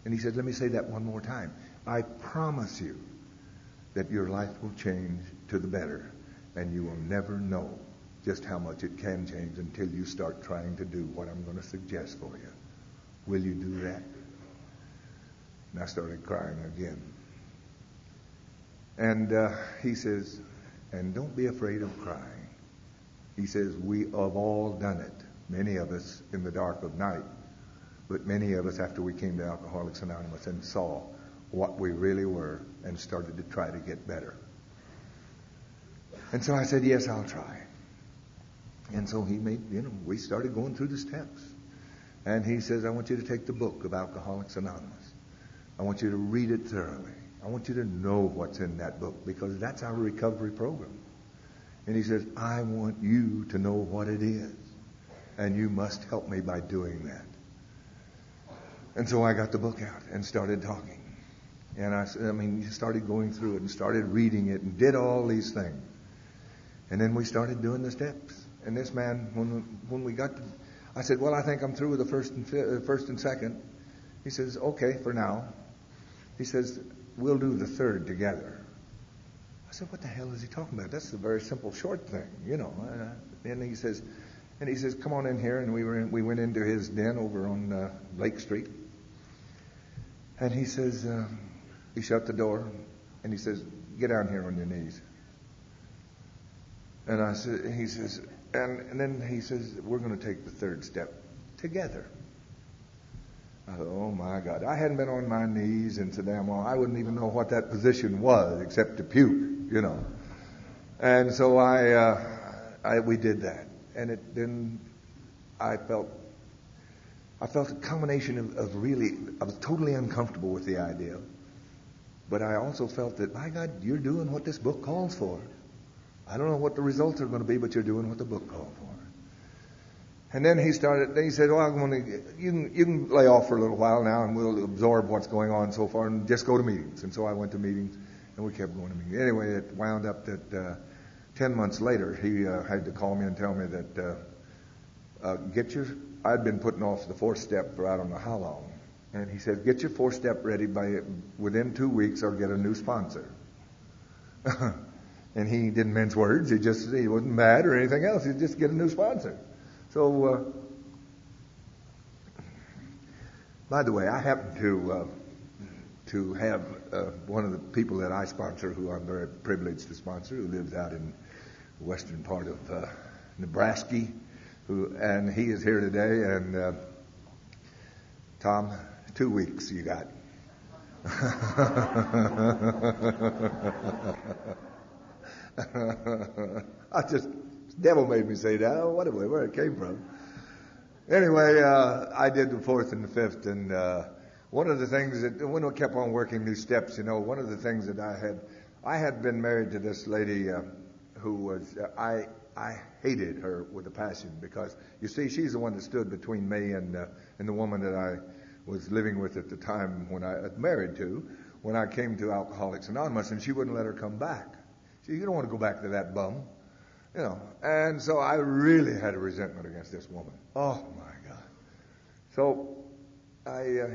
And he said, let me say that one more time. I promise you that your life will change to the better, and you will never know just how much it can change until you start trying to do what I'm going to suggest for you. Will you do that? And I started crying again. And he says, and don't be afraid of crying. He says, we have all done it, many of us in the dark of night, but many of us after we came to Alcoholics Anonymous and saw what we really were and started to try to get better. And so I said, yes, I'll try. And so he made, we started going through the steps. And he says, I want you to take the book of Alcoholics Anonymous. I want you to read it thoroughly. I want you to know what's in that book, because that's our recovery program. And he says, I want you to know what it is. And you must help me by doing that. And so I got the book out and started talking. And he started going through it and started reading it and did all these things. And then we started doing the steps. And this man, when we got to, I said, well, I think I'm through with the first and second. He says, okay, for now. He says, we'll do the third together. I said, what the hell is he talking about? That's a very simple, short thing, And he says, come on in here. And we went into his den over on Lake Street. And he says, he shut the door, and he says, get down here on your knees. And then he says, we're going to take the third step together. I thought, oh my God, I hadn't been on my knees in so damn long. I wouldn't even know what that position was except to puke, And so we did that, and then I felt a combination of really, I was totally uncomfortable with the idea, but I also felt that, my God, you're doing what this book calls for. I don't know what the results are going to be, but you're doing what the book called for. And then he said, well, you can lay off for a little while now, and we'll absorb what's going on so far, and just go to meetings. And so I went to meetings, and we kept going to meetings. Anyway, it wound up that 10 months later, he had to call me and tell me that I'd been putting off the fourth step for I don't know how long. And he said, get your fourth step ready within 2 weeks, or get a new sponsor. And he didn't mince words. He wasn't mad or anything else. He'd just get a new sponsor. So, by the way, I happen to have one of the people that I sponsor, who I'm very privileged to sponsor, who lives out in the western part of Nebraska, and he is here today. And Tom, 2 weeks you got. Devil made me say that. Oh, where it came from. Anyway, I did the fourth and the fifth, and one of the things that, when we kept on working these steps, one of the things that I had been married to this lady who was, I hated her with a passion, because, you see, she's the one that stood between me and the woman that I was living with at the time when I was married to, when I came to Alcoholics Anonymous, and she wouldn't let her come back. She said, you don't want to go back to that bum. And so I really had a resentment against this woman. Oh my God. So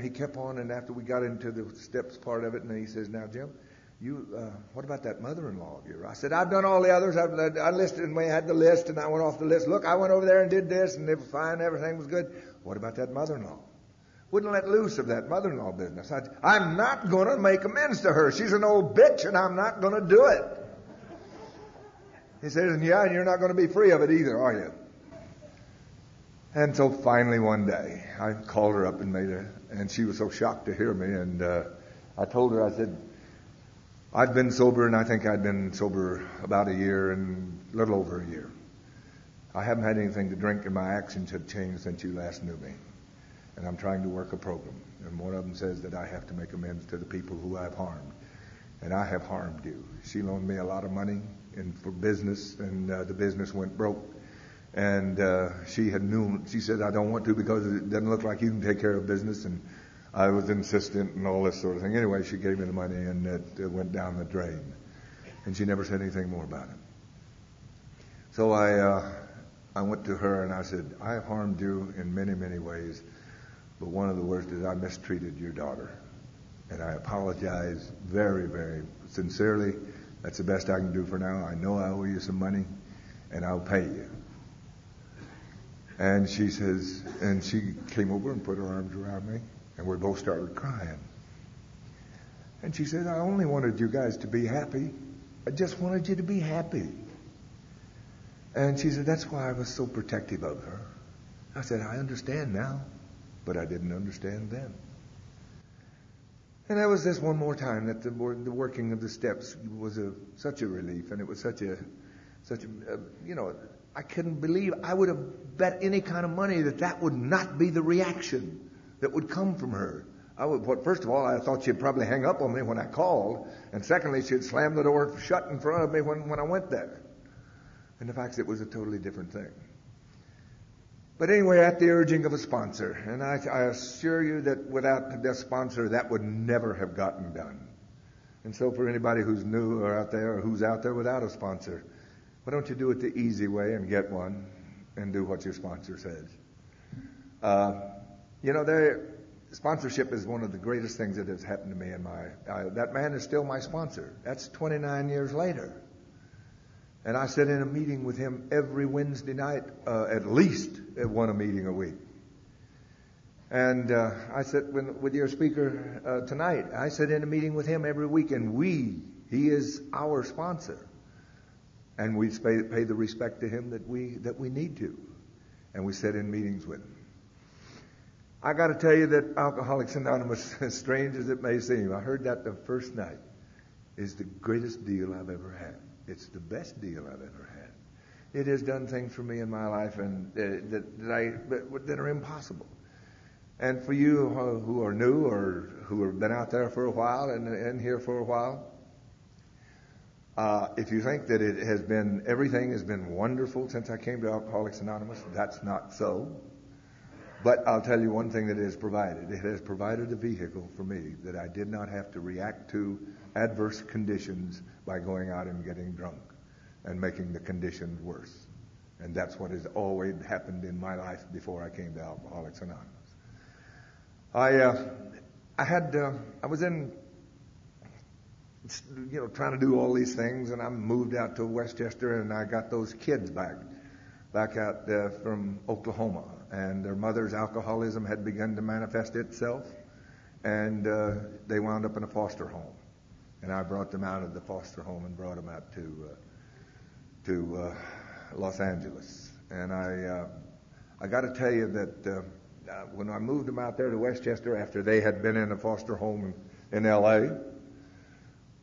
he kept on, and after we got into the steps part of it, and he says, now Jim, what about that mother-in-law of yours? I said, I've done all the others. I listed, and we had the list, and I went off the list. Look, I went over there and did this, and it was fine. Everything was good. What about that mother-in-law? Wouldn't let loose of that mother-in-law business. I'm not going to make amends to her. She's an old bitch, and I'm not going to do it. He says, and you're not going to be free of it either, are you? And so finally one day, I called her up and she was so shocked to hear me, and I told her, I said, I'd been sober, and I think I'd been sober about a year and a little over a year. I haven't had anything to drink, and my actions have changed since you last knew me. And I'm trying to work a program. And one of them says that I have to make amends to the people who I've harmed. And I have harmed you. She loaned me a lot of money for business, and the business went broke. And she said, I don't want to because it doesn't look like you can take care of business. And I was insistent and all this sort of thing. Anyway, she gave me the money, and it went down the drain. And she never said anything more about it. So I went to her and I said, I have harmed you in many, many ways. But one of the worst is I mistreated your daughter. And I apologize very, very sincerely. That's the best I can do for now. I know I owe you some money, and I'll pay you. And she says, and she came over and put her arms around me, and we both started crying. And she said, I only wanted you guys to be happy. I just wanted you to be happy. And she said, that's why I was so protective of her. I said, I understand now, but I didn't understand then. And there was this one more time that the working of the steps was such a relief, and it was such a, I couldn't believe, I would have bet any kind of money that would not be the reaction that would come from her. First of all, I thought she'd probably hang up on me when I called, and secondly, she'd slam the door shut in front of me when I went there. And the fact is, it was a totally different thing. But anyway, at the urging of a sponsor, and I assure you that without the sponsor, that would never have gotten done. And so for anybody who's new or who's out there without a sponsor, why don't you do it the easy way and get one and do what your sponsor says? Sponsorship is one of the greatest things that has happened to me in that man is still my sponsor. That's 29 years later. And I sit in a meeting with him every Wednesday night, at least one a meeting a week. And I sit with your speaker tonight. I sit in a meeting with him every week, and he is our sponsor. And we pay the respect to him that we need to. And we sit in meetings with him. I got to tell you that Alcoholics Anonymous, as strange as it may seem, I heard that the first night, is the greatest deal I've ever had. It's the best deal I've ever had. It has done things for me in my life and that are impossible. And for you who are new or who have been out there for a while and here for a while, if you think that everything has been wonderful since I came to Alcoholics Anonymous, that's not so. But I'll tell you one thing that it has provided. It has provided a vehicle for me that I did not have to react to adverse conditions by going out and getting drunk and making the conditions worse. And that's what has always happened in my life before I came to Alcoholics Anonymous. I was in, trying to do all these things, and I moved out to Westchester, and I got those kids back out from Oklahoma, and their mother's alcoholism had begun to manifest itself, and they wound up in a foster home. And I brought them out of the foster home and brought them out to Los Angeles. And I got to tell you that when I moved them out there to Westchester after they had been in a foster home in L.A.,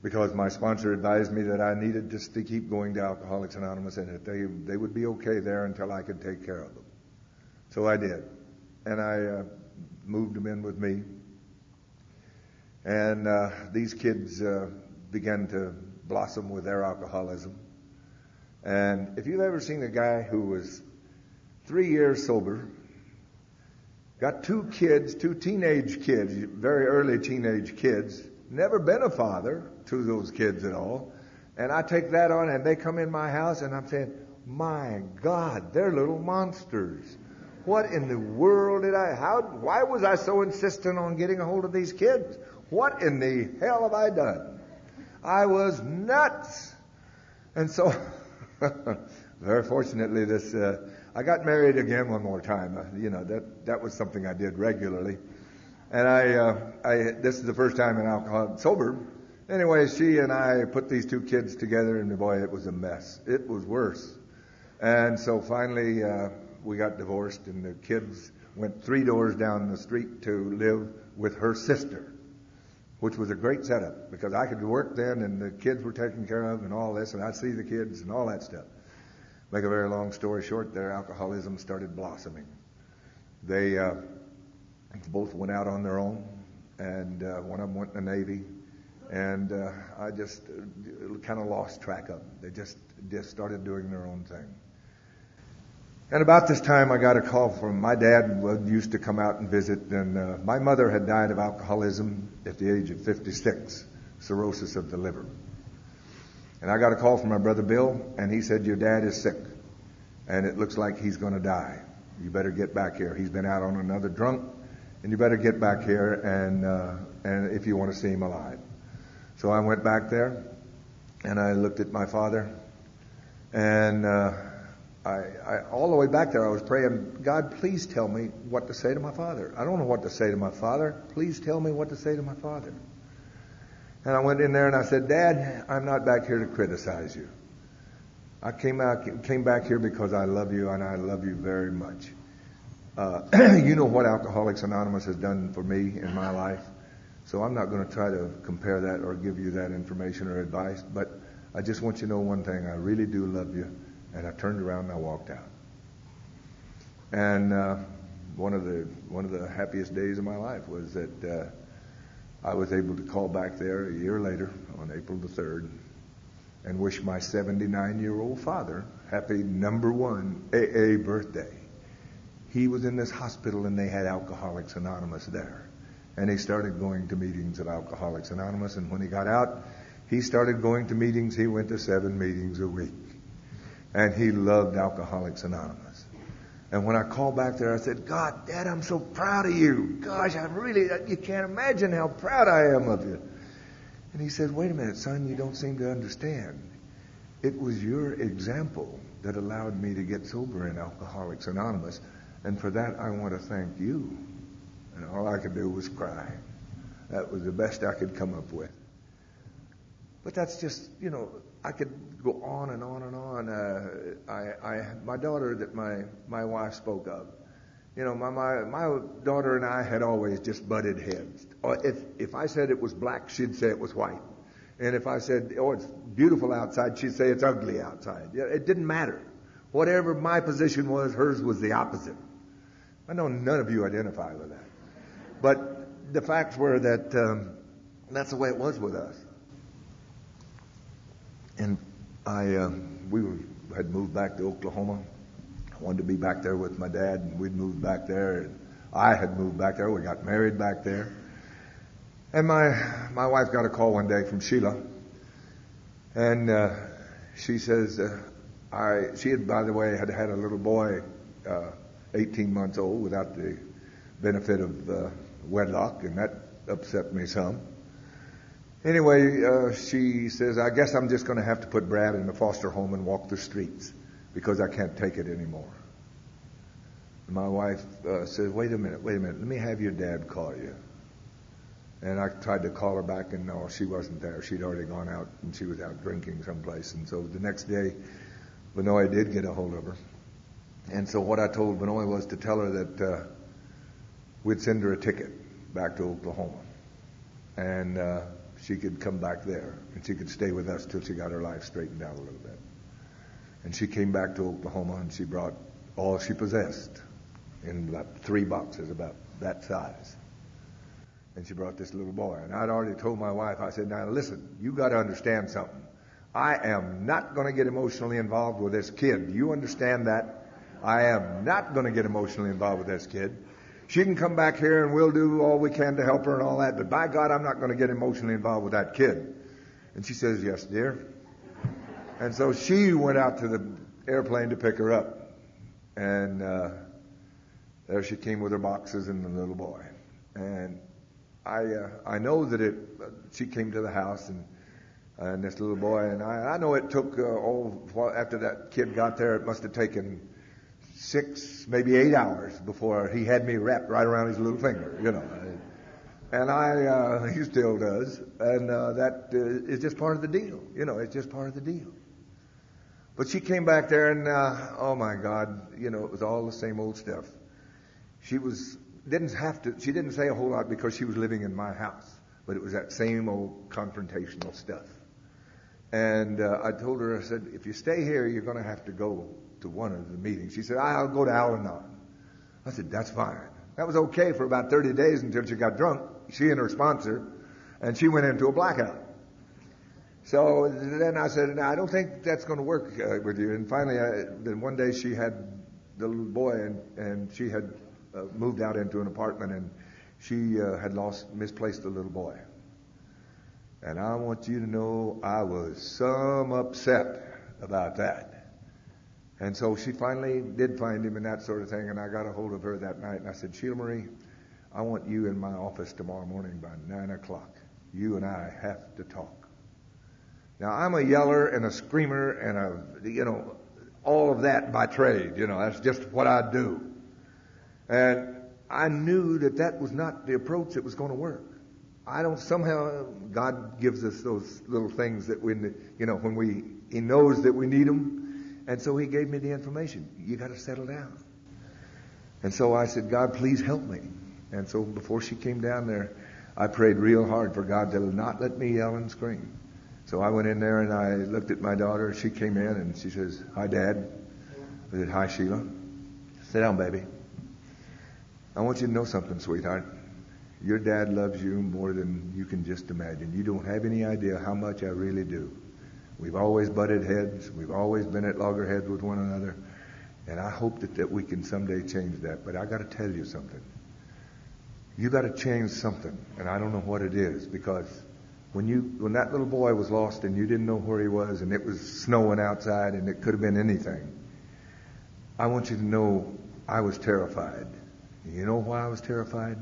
because my sponsor advised me that I needed just to keep going to Alcoholics Anonymous and that they would be okay there until I could take care of them. So I did. And I moved them in with me. And these kids began to blossom with their alcoholism. And if you've ever seen a guy who was 3 years sober, got two teenage kids, very early teenage kids, never been a father to those kids at all, and I take that on and they come in my house and I'm saying, my God, they're little monsters. What in the world why was I so insistent on getting a hold of these kids? What in the hell have I done? I was nuts. And so, very fortunately, I got married again one more time. That was something I did regularly. And this is the first time in sober. Anyway, she and I put these two kids together, and boy, it was a mess. It was worse. And so finally, we got divorced, and the kids went 3 doors down the street to live with her sister, which was a great setup because I could work then, and the kids were taken care of and all this, and I'd see the kids and all that stuff. Make a very long story short, their alcoholism started blossoming. They both went out on their own, and one of them went in the Navy, and I just kind of lost track of them. They just started doing their own thing. And about this time, I got a call from my dad, who used to come out and visit, and my mother had died of alcoholism at the age of 56, cirrhosis of the liver. And I got a call from my brother Bill, and he said, your dad is sick, and it looks like he's going to die. You better get back here. He's been out on another drunk, and you better get back here, and if you want to see him alive. So I went back there, and I looked at my father, and I all the way back there I was praying, God, please tell me what to say to my father. I don't know what to say to my father. Please tell me what to say to my father. And I went in there and I said, Dad, I'm not back here to criticize you. I came back here because I love you, and I love you very much. You know what Alcoholics Anonymous has done for me in my life. So I'm not going to try to compare that or give you that information or advice, but I just want you to know one thing. I really do love you. And I turned around and I walked out. And one of the happiest days of my life was that I was able to call back there a year later on April the 3rd and wish my 79-year-old father happy #1 AA birthday. He was in this hospital and they had Alcoholics Anonymous there. And he started going to meetings of Alcoholics Anonymous, and when he got out, he started going to meetings. He went to 7 meetings a week. And he loved Alcoholics Anonymous. And when I called back there, I said, God, Dad, I'm so proud of you. Gosh, you can't imagine how proud I am of you. And he said, wait a minute, son, you don't seem to understand. It was your example that allowed me to get sober in Alcoholics Anonymous. And for that, I want to thank you. And all I could do was cry. That was the best I could come up with. But that's just, I could go on and on and on. My daughter that my wife spoke of, my daughter and I had always just butted heads. If I said it was black, she'd say it was white. And if I said, it's beautiful outside, she'd say it's ugly outside. It didn't matter. Whatever my position was, hers was the opposite. I know none of you identify with that. But the facts were that that's the way it was with us. And we had moved back to Oklahoma. I wanted to be back there with my dad, and we'd moved back there. And I had moved back there. We got married back there. And my wife got a call one day from Sheila, and she says, she had, by the way, had a little boy, 18 months old, without the benefit of wedlock, and that upset me some. Anyway, she says, I guess I'm just going to have to put Brad in a foster home and walk the streets because I can't take it anymore. And my wife says, wait a minute, let me have your dad call you. And I tried to call her back, and no, she wasn't there. She'd already gone out, and she was out drinking someplace. And so the next day, Benoit did get a hold of her. And so what I told Benoit was to tell her that we'd send her a ticket back to Oklahoma. And she could come back there, and she could stay with us till she got her life straightened out a little bit. And she came back to Oklahoma, and she brought all she possessed in about 3 boxes about that size. And she brought this little boy. And I'd already told my wife, I said, now listen, you got to understand something. I am not going to get emotionally involved with this kid. Do you understand that? I am not going to get emotionally involved with this kid. She can come back here and we'll do all we can to help her and all that. But by God, I'm not going to get emotionally involved with that kid. And she says, yes, dear. And so she went out to the airplane to pick her up. And there she came with her boxes and the little boy. And I know that she came to the house, and And this little boy, and I know it took, after that kid got there, it must have taken 6, maybe 8 hours before he had me wrapped right around his little finger, And he still does. And that is just part of the deal. It's just part of the deal. But she came back there and, oh my God, it was all the same old stuff. She didn't say a whole lot because she was living in my house. But it was that same old confrontational stuff. And I told her, I said, if you stay here, you're going to have to go to one of the meetings. She said, I'll go to Al-Anon. I said, that's fine. That was okay for about 30 days until she got drunk, she and her sponsor, and she went into a blackout. So then I said, no, I don't think that's going to work with you. And finally, then one day she had the little boy, and she had moved out into an apartment, and she had misplaced the little boy. And I want you to know I was some upset about that. And so she finally did find him and that sort of thing, and I got a hold of her that night, and I said, Sheila Marie, I want you in my office tomorrow morning by 9 o'clock. You and I have to talk. Now, I'm a yeller and a screamer and all of that by trade. That's just what I do. And I knew that was not the approach that was going to work. Somehow God gives us those little things that He knows that we need them. And so He gave me the information. You got to settle down. And so I said, God, please help me. And so before she came down there, I prayed real hard for God to not let me yell and scream. So I went in there and I looked at my daughter. She came in and she says, hi, Dad. I said, hi, Sheila. Sit down, baby. I want you to know something, sweetheart. Your dad loves you more than you can just imagine. You don't have any idea how much I really do. We've always butted heads. We've always been at loggerheads with one another. And I hope that we can someday change that. But I got to tell you something. You got to change something. And I don't know what it is. Because when that little boy was lost and you didn't know where he was and it was snowing outside and it could have been anything, I want you to know I was terrified. You know why I was terrified?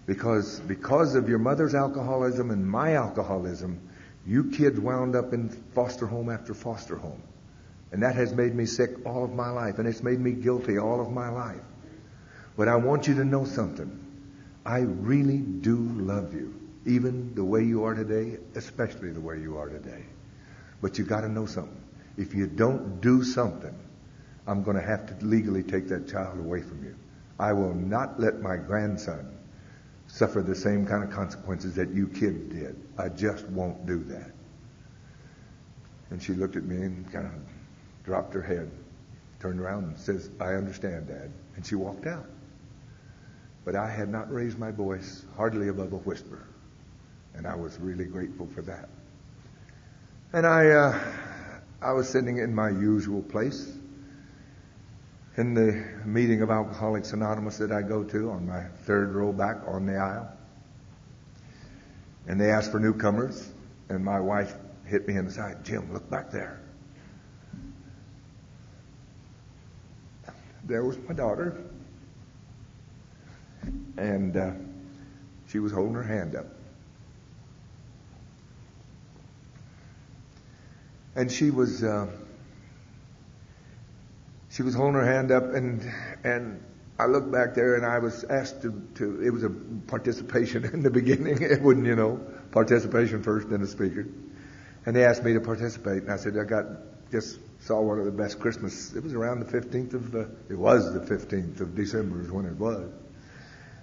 Because of your mother's alcoholism and my alcoholism, you kids wound up in foster home after foster home. And that has made me sick all of my life. And it's made me guilty all of my life. But I want you to know something. I really do love you. Even the way you are today, especially the way you are today. But you got to know something. If you don't do something, I'm going to have to legally take that child away from you. I will not let my grandson suffer the same kind of consequences that you kid did. I just won't do that. And she looked at me and kind of dropped her head, turned around and says, I understand, Dad. And she walked out. But I had not raised my voice hardly above a whisper. And I was really grateful for that. And I was sitting in my usual place in the meeting of Alcoholics Anonymous that I go to on my third row back on the aisle. And they asked for newcomers. And my wife hit me in the side. Jim, look back there. There was my daughter. And she was holding her hand up. And she was holding her hand up, and I looked back there, and I was asked to it was a participation in the beginning. It wouldn't, participation first, then the speaker. And they asked me to participate, and I said, just saw one of the best Christmas. It was around the 15th of December is when it was.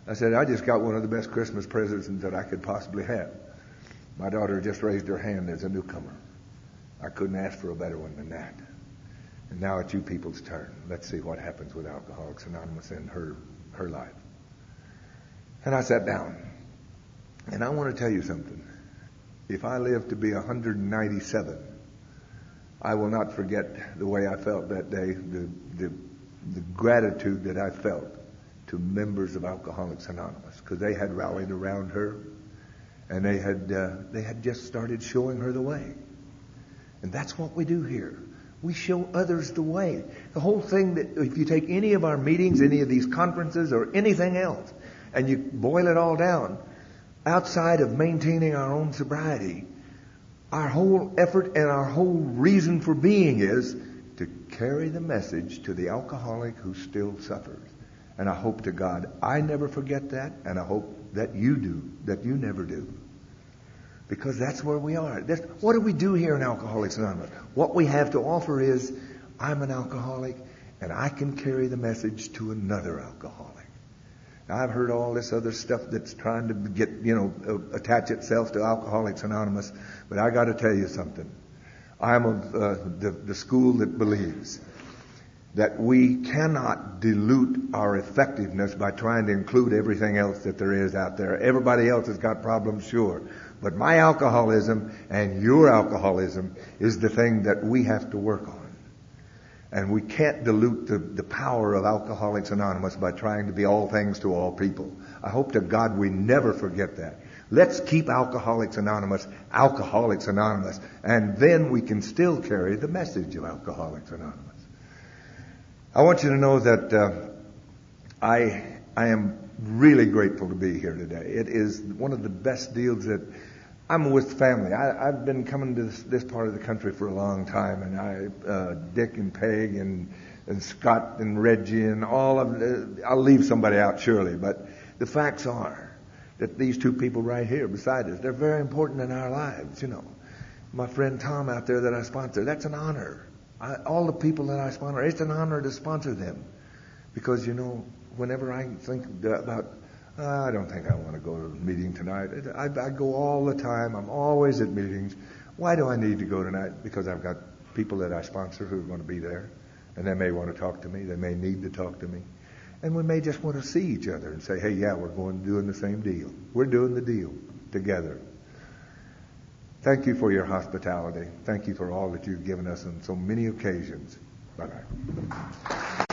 I said, I just got one of the best Christmas presents that I could possibly have. My daughter just raised her hand as a newcomer. I couldn't ask for a better one than that. And now it's you people's turn. Let's see what happens with Alcoholics Anonymous in her life. And I sat down. And I want to tell you something. If I live to be 197, I will not forget the way I felt that day, the gratitude that I felt to members of Alcoholics Anonymous, because they had rallied around her, and they had just started showing her the way. And that's what we do here. We show others the way. The whole thing that if you take any of our meetings, any of these conferences or anything else, and you boil it all down, outside of maintaining our own sobriety, Our whole effort and our whole reason for being is to carry the message to the alcoholic who still suffers. And I hope to God I never forget that, and I hope that you do, that you never do. Because that's where we are. What do we do here in Alcoholics Anonymous? What we have to offer is, I'm an alcoholic, and I can carry the message to another alcoholic. Now, I've heard all this other stuff that's trying to get, attach itself to Alcoholics Anonymous, but I got to tell you something. I'm of the school that believes that we cannot dilute our effectiveness by trying to include everything else that there is out there. Everybody else has got problems, sure. But my alcoholism and your alcoholism is the thing that we have to work on. And we can't dilute the power of Alcoholics Anonymous by trying to be all things to all people. I hope to God we never forget that. Let's keep Alcoholics Anonymous, and then we can still carry the message of Alcoholics Anonymous. I want you to know that I am really grateful to be here today. It is one of the best deals that I'm with family. I've been coming to this part of the country for a long time, and Dick and Peg and Scott and Reggie and all of I'll leave somebody out surely, but the facts are that these two people right here beside us, they're very important in our lives, My friend Tom out there that I sponsor, that's an honor. All the people that I sponsor, it's an honor to sponsor them. Because, whenever I think about, I don't think I want to go to a meeting tonight. I go all the time. I'm always at meetings. Why do I need to go tonight? Because I've got people that I sponsor who are going to be there. And they may want to talk to me. They may need to talk to me. And we may just want to see each other and say, hey, yeah, we're doing the same deal. We're doing the deal together. Thank you for your hospitality. Thank you for all that you've given us on so many occasions. Bye-bye.